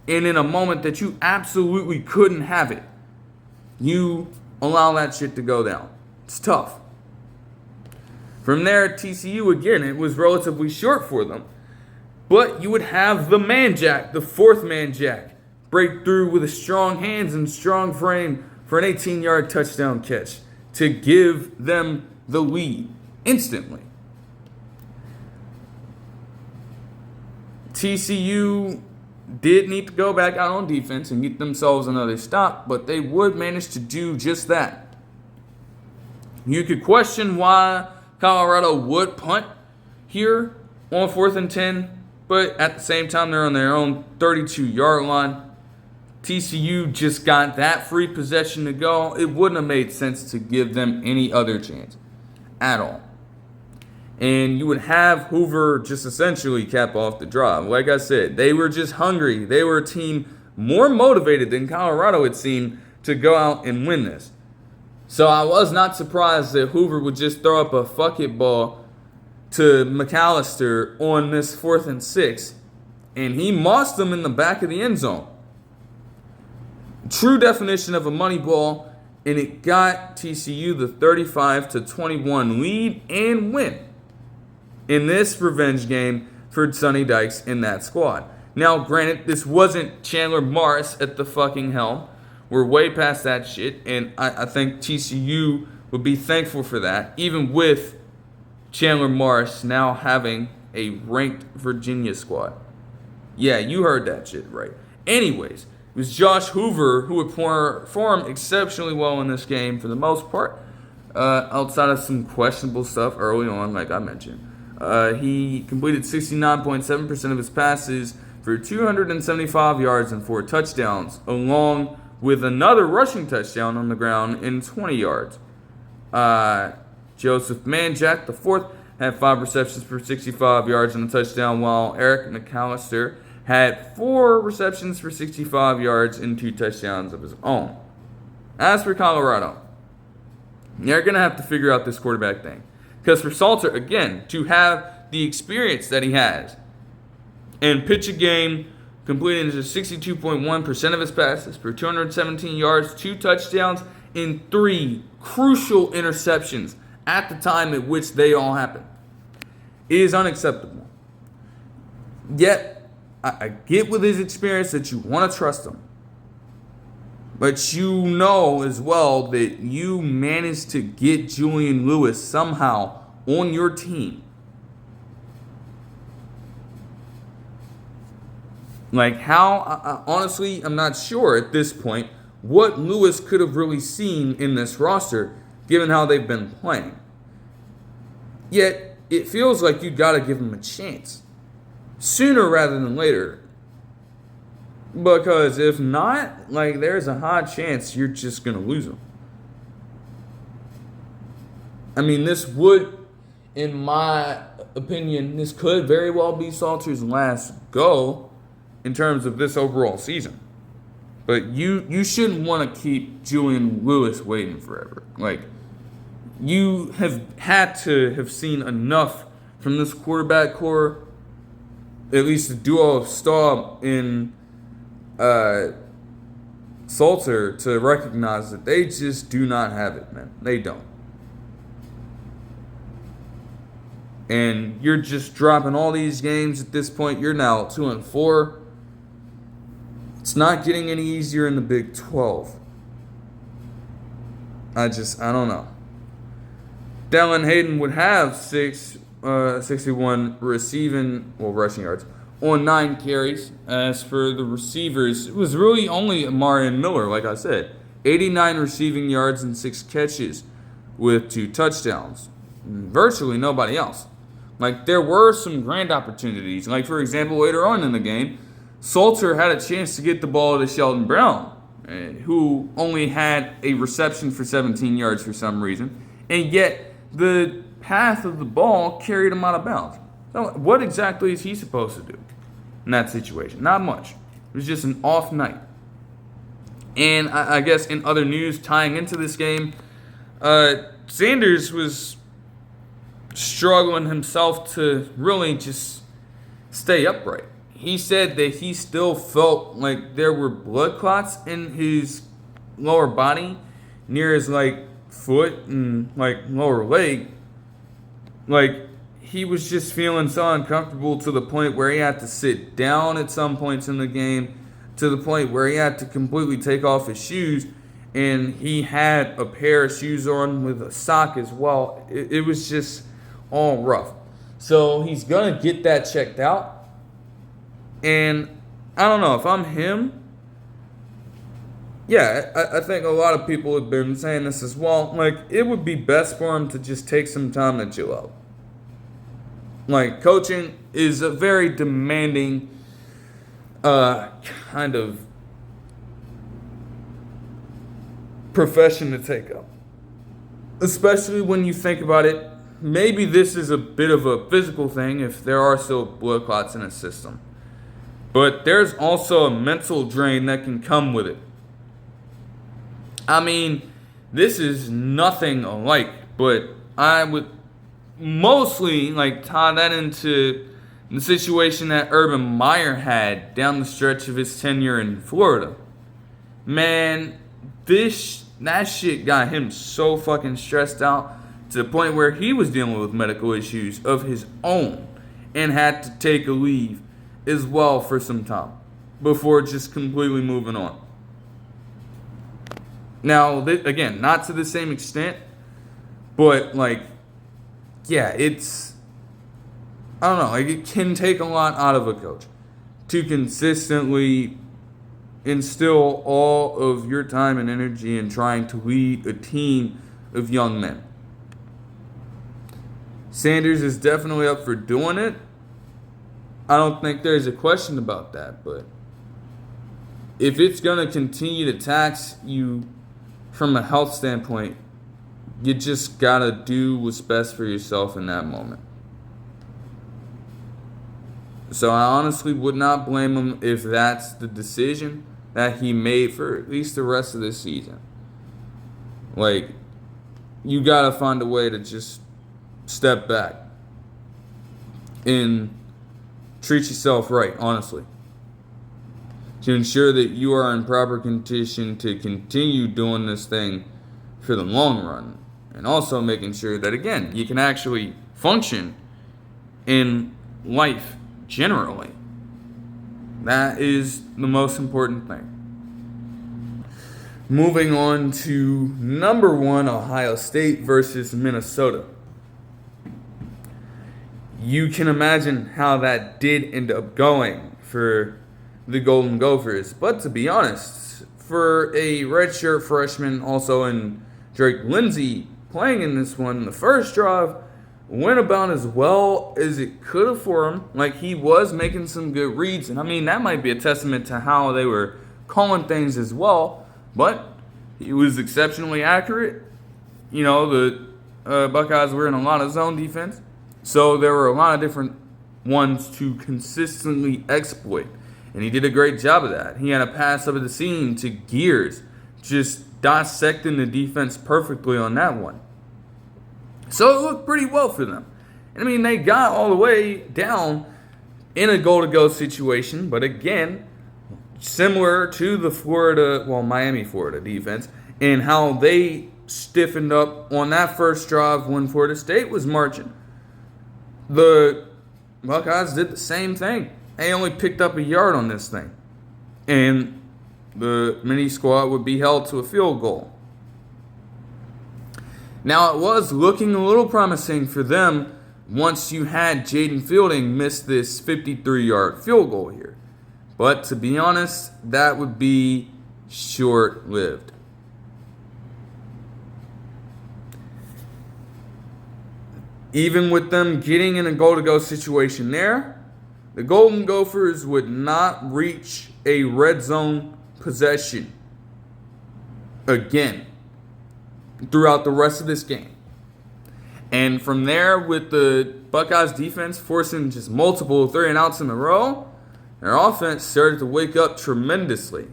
And in a moment that you absolutely couldn't have it, you allow that shit to go down. It's tough. From there, TCU, again, it was relatively short for them. But you would have the man jack, the fourth man jack, break through with a strong hands and strong frame for an 18-yard touchdown catch to give them the lead instantly. TCU did need to go back out on defense and get themselves another stop, but they would manage to do just that. You could question why Colorado would punt here on 4th and 10, but at the same time, they're on their own 32-yard line. TCU just got that free possession to go. It wouldn't have made sense to give them any other chance at all. And you would have Hoover just essentially cap off the drive. Like I said, they were just hungry. They were a team more motivated than Colorado, it seemed, to go out and win this. So I was not surprised that Hoover would just throw up a fuck it ball to McAllister on this 4th and 6. And he mossed them in the back of the end zone. True definition of a money ball. And it got TCU the 35-21 lead and win in this revenge game for Sonny Dykes in that squad. Now, granted, this wasn't Chandler Morris at the fucking helm. We're way past that shit, and I think TCU would be thankful for that, even with Chandler Morris now having a ranked Virginia squad. Yeah, you heard that shit right. Anyways, it was Josh Hoover who would perform exceptionally well in this game for the most part, outside of some questionable stuff early on, like I mentioned. He completed 69.7% of his passes, for 275 yards and 4 touchdowns, along with another rushing touchdown on the ground in 20 yards. Joseph Manjack, the fourth, had 5 receptions for 65 yards and a touchdown, while Eric McAllister had 4 receptions for 65 yards and 2 touchdowns of his own. As for Colorado, they're going to have to figure out this quarterback thing. Because for Salter, again, to have the experience that he has and pitch a game completing just 62.1% of his passes for 217 yards, 2 touchdowns, and 3 crucial interceptions at the time at which they all happened, is unacceptable. Yet, I get with his experience that you want to trust him. But you know as well that you managed to get Julian Lewis somehow on your team. Like how, honestly, I'm not sure at this point what Lewis could have really seen in this roster given how they've been playing. Yet, it feels like you got to give him a chance. Sooner rather than later. Because if not, like, there's a high chance you're just going to lose him. I mean, this would, in my opinion, this could very well be Salter's last go in terms of this overall season. But you shouldn't want to keep Julian Lewis waiting forever. Like, you have had to have seen enough from this quarterback core, at least the duo of Staub and Salter, to recognize that they just do not have it, man. They don't. And you're just dropping all these games at this point. You're now 2-4. It's not getting any easier in the Big 12. I don't know. Dallin Hayden would have 61 rushing yards on 9 carries. As for the receivers, it was really only Amari and Miller, like I said. 89 receiving yards and 6 catches with 2 touchdowns. Virtually nobody else. Like, there were some grand opportunities. Like, for example, later on in the game, Salter had a chance to get the ball to Sheldon Brown, who only had a reception for 17 yards for some reason. And yet, the path of the ball carried him out of bounds. So what exactly is he supposed to do in that situation? Not much. It was just an off night. And I guess in other news tying into this game, Sanders was struggling himself to really just stay upright. He said that he still felt like there were blood clots in his lower body near his foot and lower leg. Like, he was just feeling so uncomfortable to the point where he had to sit down at some points in the game, to the point where he had to completely take off his shoes, and he had a pair of shoes on with a sock as well. It was just all rough. So he's going to get that checked out. And I don't know, if I'm him, yeah, I think a lot of people have been saying this as well. Like, it would be best for him to just take some time to chill out. Like, coaching is a very demanding kind of profession to take up. Especially when you think about it, maybe this is a bit of a physical thing if there are still blood clots in his system. But there's also a mental drain that can come with it. I mean, this is nothing alike, but I would mostly tie that into the situation that Urban Meyer had down the stretch of his tenure in Florida. Man, that shit got him so fucking stressed out to the point where he was dealing with medical issues of his own and had to take a leave as well for some time before just completely moving on. Now, again, not to the same extent, but yeah, it's, I don't know, it can take a lot out of a coach to consistently instill all of your time and energy in trying to lead a team of young men. Sanders is definitely up for doing it. I don't think there's a question about that. But if it's going to continue to tax you from a health standpoint, you just got to do what's best for yourself in that moment. So I honestly would not blame him if that's the decision that he made for at least the rest of this season. Like, you got to find a way to just step back and treat yourself right, honestly, to ensure that you are in proper condition to continue doing this thing for the long run. And also making sure that, again, you can actually function in life generally. That is the most important thing. Moving on to number 1, Ohio State versus Minnesota. You can imagine how that did end up going for the Golden Gophers. But to be honest, for a redshirt freshman, also in Drake Lindsey, playing in this one, the first drive went about as well as it could have for him. Like, he was making some good reads. And I mean, that might be a testament to how they were calling things as well. But he was exceptionally accurate. You know, the Buckeyes were in a lot of zone defense. So there were a lot of different ones to consistently exploit. And he did a great job of that. He had a pass over the seam to Gears, just dissecting the defense perfectly on that one. So it looked pretty well for them. And I mean, they got all the way down in a goal-to-go situation. But again, similar to the Miami-Florida defense, and how they stiffened up on that first drive when Florida State was marching. The Buckeyes did the same thing. They only picked up a yard on this thing. And the Minnie squad would be held to a field goal. Now, it was looking a little promising for them once you had Jaden Fielding miss this 53-yard field goal here. But to be honest, that would be short-lived. Even with them getting in a goal-to-go situation there, the Golden Gophers would not reach a red zone possession again throughout the rest of this game. And from there, with the Buckeyes defense forcing just multiple 3-and-outs in a row, their offense started to wake up tremendously.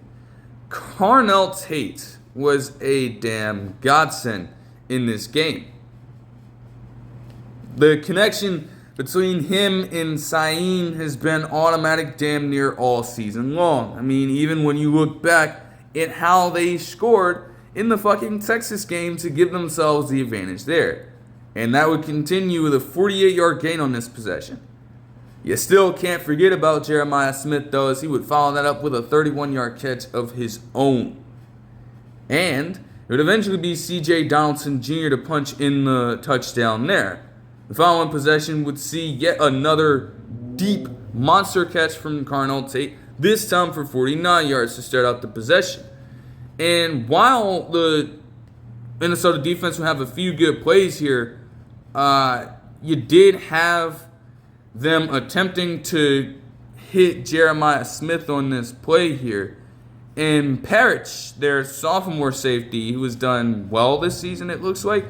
Carnell Tate was a damn godsend in this game. The connection between him and Sain has been automatic damn near all season long. I mean, even when you look back at how they scored in the fucking Texas game to give themselves the advantage there. And that would continue with a 48-yard gain on this possession. You still can't forget about Jeremiah Smith, though, as he would follow that up with a 31-yard catch of his own. And it would eventually be C.J. Donaldson Jr. to punch in the touchdown there. The following possession would see yet another deep monster catch from Carnell Tate, this time for 49 yards to start out the possession. And while the Minnesota defense would have a few good plays here, you did have them attempting to hit Jeremiah Smith on this play here. And Parrish, their sophomore safety, who has done well this season, it looks like,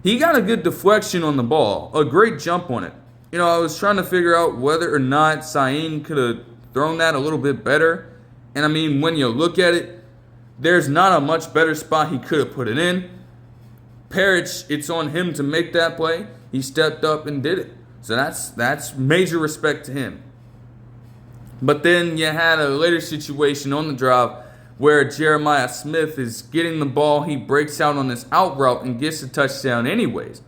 he got a good deflection on the ball, a great jump on it. You know, I was trying to figure out whether or not Sain could have thrown that a little bit better. And I mean, when you look at it, there's not a much better spot he could have put it in. Parrish, it's on him to make that play. He stepped up and did it. So that's major respect to him. But then you had a later situation on the drive where Jeremiah Smith is getting the ball. He breaks out on this out route and gets the touchdown anyways.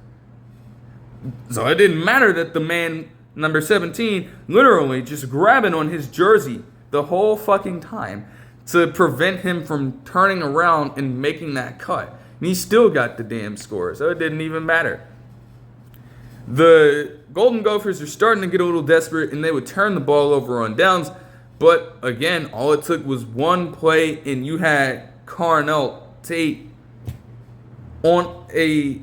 So it didn't matter that the man, number 17, literally just grabbing on his jersey the whole fucking time to prevent him from turning around and making that cut. And he still got the damn score, so it didn't even matter. The Golden Gophers are starting to get a little desperate, and they would turn the ball over on downs. But again, all it took was one play, and you had Carnell Tate on a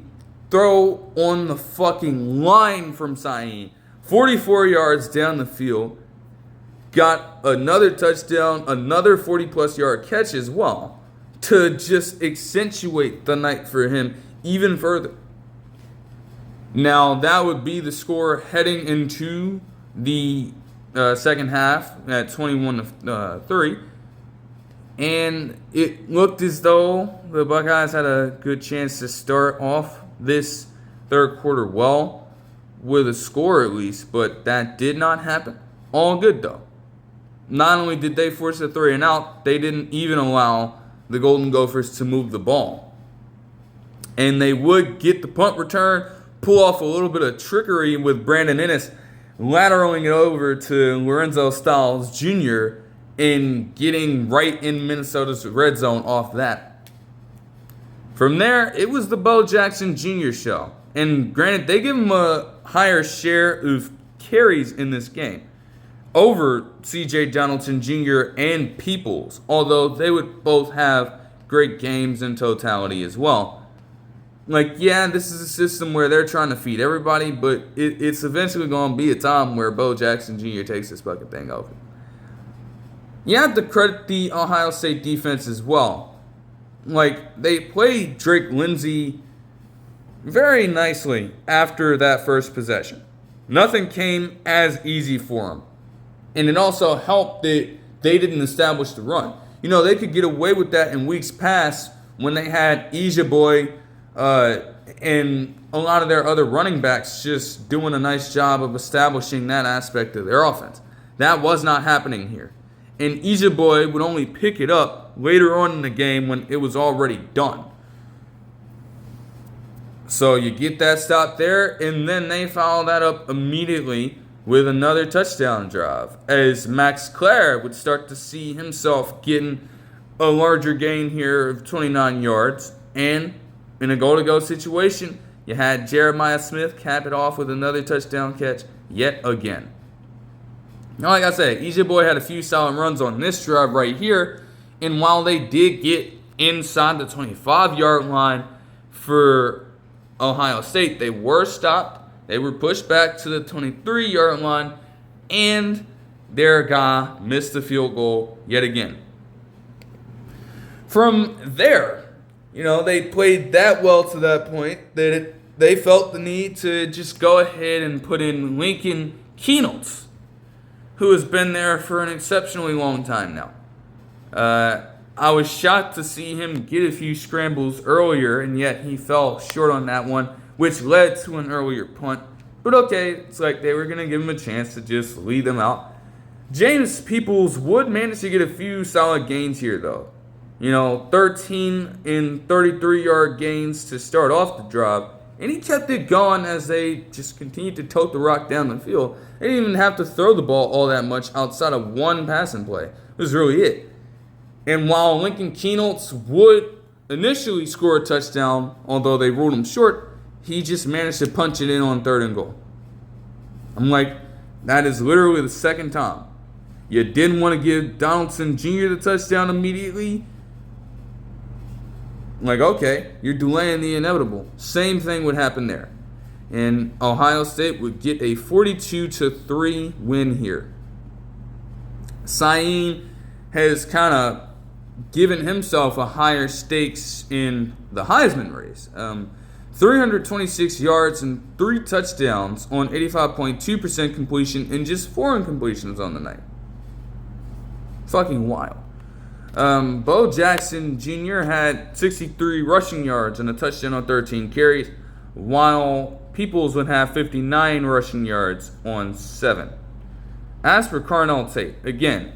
throw on the fucking line from Sain 44 yards down the field, got another touchdown, another 40-plus yard catch as well, to just accentuate the night for him even further. Now, that would be the score heading into the second half at 21-3. And it looked as though the Buckeyes had a good chance to start off this third quarter well, with a score at least, but that did not happen. All good, though. Not only did they force a 3 and out, they didn't even allow the Golden Gophers to move the ball. And they would get the punt return, pull off a little bit of trickery with Brandon Ennis, lateraling it over to Lorenzo Styles Jr., and getting right in Minnesota's red zone off that. From there, it was the Bo Jackson Jr. show. And granted, they give him a higher share of carries in this game over C.J. Donaldson Jr. and Peoples, although they would both have great games in totality as well. Like, yeah, this is a system where they're trying to feed everybody, but it's eventually going to be a time where Bo Jackson Jr. takes this fucking thing over. You have to credit the Ohio State defense as well. Like, they played Drake Lindsey very nicely after that first possession. Nothing came as easy for him. And it also helped that they didn't establish the run. You know, they could get away with that in weeks past when they had Boy and a lot of their other running backs just doing a nice job of establishing that aspect of their offense. That was not happening here. And Boy would only pick it up later on in the game when it was already done. So you get that stop there, and then they follow that up immediately with another touchdown drive, as Max Clare would start to see himself getting a larger gain here of 29 yards. And in a goal-to-go situation, you had Jeremiah Smith cap it off with another touchdown catch yet again. Now, like I said, Boy had a few solid runs on this drive right here. And while they did get inside the 25-yard line for Ohio State, they were stopped. They were pushed back to the 23-yard line. And their guy missed the field goal yet again. From there, you know, they played that well to that point that they felt the need to just go ahead and put in Lincoln Keenholz, who has been there for an exceptionally long time now. I was shocked to see him get a few scrambles earlier, and yet he fell short on that one, which led to an earlier punt. But okay, it's like they were going to give him a chance to just lead them out. James Peoples would manage to get a few solid gains here, though. You know, 13 and 33-yard gains to start off the drive. And he kept it going as they just continued to tote the rock down the field. They didn't even have to throw the ball all that much outside of one passing play. It was really it. And while Lincoln Keenholz would initially score a touchdown, although they ruled him short, he just managed to punch it in on 3rd and goal. I'm like, that is literally the second time. You didn't want to give Donaldson Jr. the touchdown immediately. Like, okay, you're delaying the inevitable. Same thing would happen there. And Ohio State would get a 42-3 win here. Sain has kind of given himself a higher stakes in the Heisman race. 326 yards and 3 touchdowns on 85.2% completion and just 4 incompletions on the night. Fucking wild. Bo Jackson Jr. had 63 rushing yards and a touchdown on 13 carries, while Peoples would have 59 rushing yards on 7. As for Carnell Tate, again,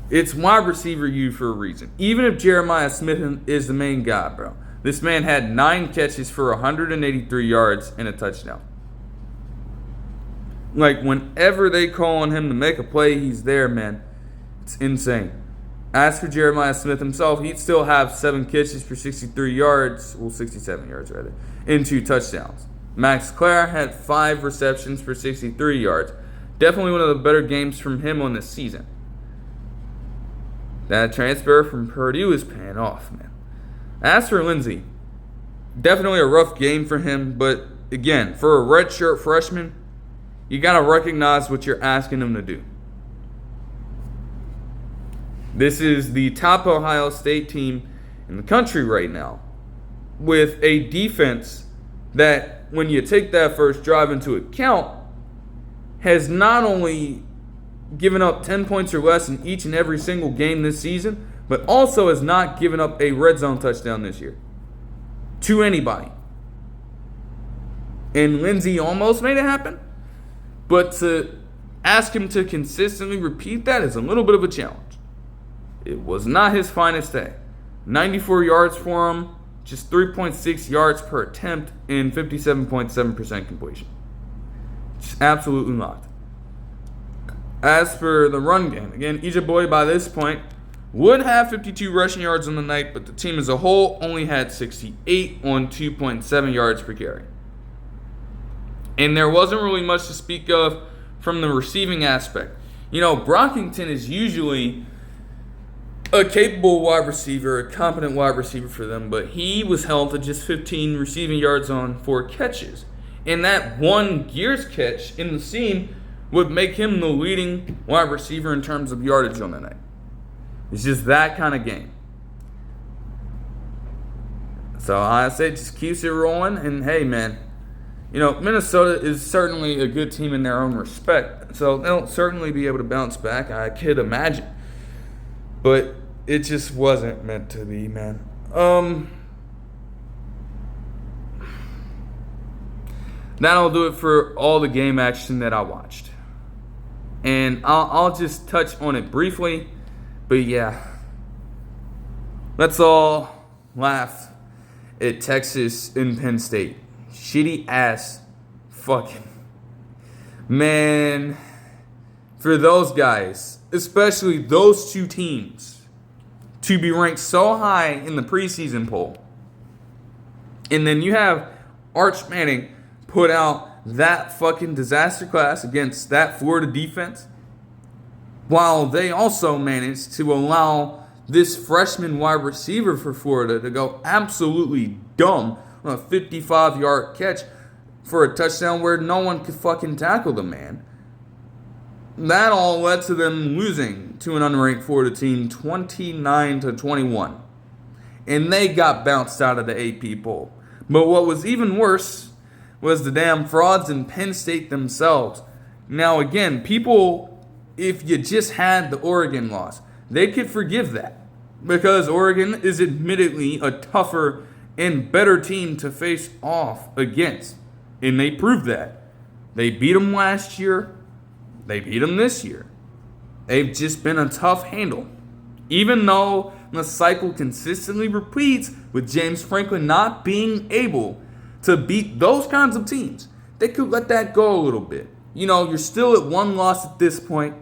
it's wide receiver U for a reason. Even if Jeremiah Smith is the main guy, bro. This man had 9 catches for 183 yards and a touchdown. Like, whenever they call on him to make a play, he's there, man. It's insane. As for Jeremiah Smith himself, he'd still have 7 catches for 63 yards, well, 67 yards rather, and 2 touchdowns. Max Clare had 5 receptions for 63 yards. Definitely one of the better games from him on this season. That transfer from Purdue is paying off, man. As for Lindsey, definitely a rough game for him, but again, for a redshirt freshman, you got to recognize what you're asking him to do. This is the top Ohio State team in the country right now, with a defense that, when you take that first drive into account, has not only given up 10 points or less in each and every single game this season, but also has not given up a red zone touchdown this year to anybody. And Lindsey almost made it happen, but to ask him to consistently repeat that is a little bit of a challenge. It was not his finest day. 94 yards for him, just 3.6 yards per attempt, and 57.7% completion. Just absolutely not. As for the run game, again, Ojabo by this point would have 52 rushing yards on the night, but the team as a whole only had 68 on 2.7 yards per carry. And there wasn't really much to speak of from the receiving aspect. You know, Brockington is usually a capable wide receiver, a competent wide receiver for them, but he was held to just 15 receiving yards on 4 catches. And that one Gears catch in the seam would make him the leading wide receiver in terms of yardage on the night. It's just that kind of game. So I say just keeps it rolling, and hey, man, you know, Minnesota is certainly a good team in their own respect, so they'll certainly be able to bounce back, I could imagine. But it just wasn't meant to be, man. That'll do it for all the game action that I watched. And I'll just touch on it briefly. But yeah, let's all laugh at Texas and Penn State. Shitty ass fucking. Man, for those guys, especially those two teams, to be ranked so high in the preseason poll, and then you have Arch Manning put out that fucking disaster class against that Florida defense, while they also managed to allow this freshman wide receiver for Florida to go absolutely dumb on a 55-yard catch for a touchdown where no one could fucking tackle the man. That all led to them losing to an unranked Florida team 29-21. And they got bounced out of the AP poll. But what was even worse was the damn frauds in Penn State themselves. Now again, people, if you just had the Oregon loss, they could forgive that, because Oregon is admittedly a tougher and better team to face off against. And they proved that. They beat them last year. They beat them this year. They've just been a tough handle. Even though the cycle consistently repeats with James Franklin not being able to beat those kinds of teams, they could let that go a little bit. You know, you're still at one loss at this point.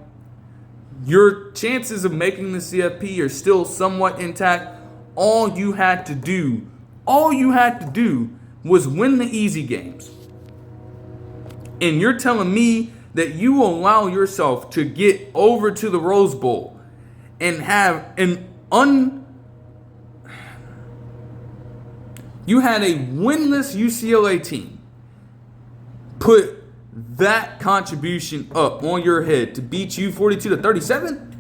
Your chances of making the CFP are still somewhat intact. All you had to do was win the easy games. And you're telling me that you will allow yourself to get over to the Rose Bowl and have you had a winless UCLA team put that contribution up on your head to beat you 42-37?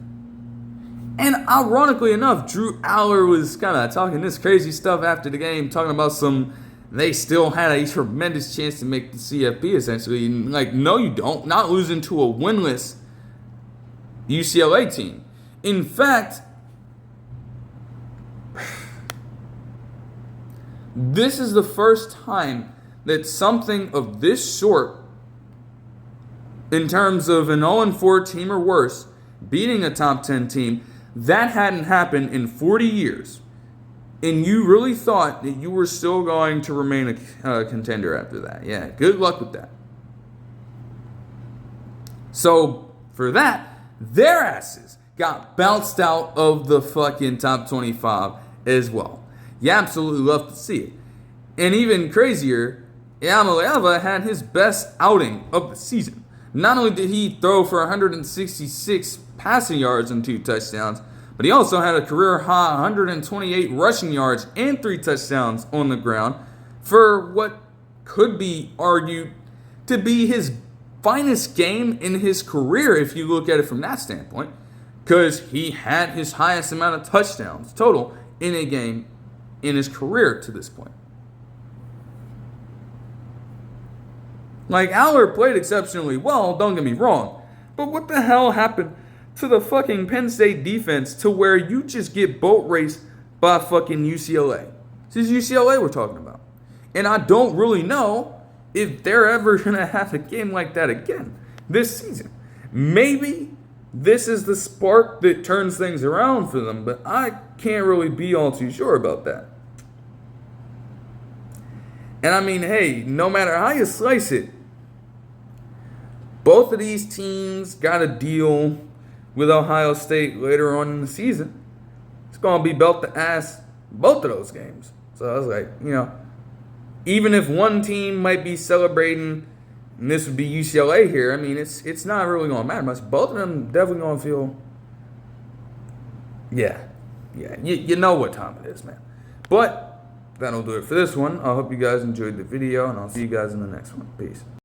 And ironically enough, Drew Aller was kind of talking this crazy stuff after the game, talking about they still had a tremendous chance to make the CFP, essentially. And like, no, you don't. Not losing to a winless UCLA team. In fact, this is the first time that something of this sort, in terms of an 0-4 team or worse, beating a top 10 team, that hadn't happened in 40 years. And you really thought that you were still going to remain a contender after that. Yeah, good luck with that. So, for that, their asses got bounced out of the fucking top 25 as well. You absolutely love to see it. And even crazier, Yamaleava had his best outing of the season. Not only did he throw for 166 passing yards and 2 touchdowns, but he also had a career high 128 rushing yards and 3 touchdowns on the ground for what could be argued to be his finest game in his career if you look at it from that standpoint, because he had his highest amount of touchdowns total in a game in his career to this point. Like, Aller played exceptionally well, don't get me wrong, but what the hell happened to the fucking Penn State defense to where you just get boat raced by fucking UCLA? This is UCLA we're talking about. And I don't really know if they're ever going to have a game like that again this season. Maybe this is the spark that turns things around for them, but I can't really be all too sure about that. And I mean, hey, no matter how you slice it, both of these teams got to deal with Ohio State later on in the season. It's going to be belt to ass both of those games. So I was like, even if one team might be celebrating, and this would be UCLA here, I mean, it's not really going to matter much. Both of them definitely going to feel, you know what time it is, man. But that'll do it for this one. I hope you guys enjoyed the video, and I'll see you guys in the next one. Peace.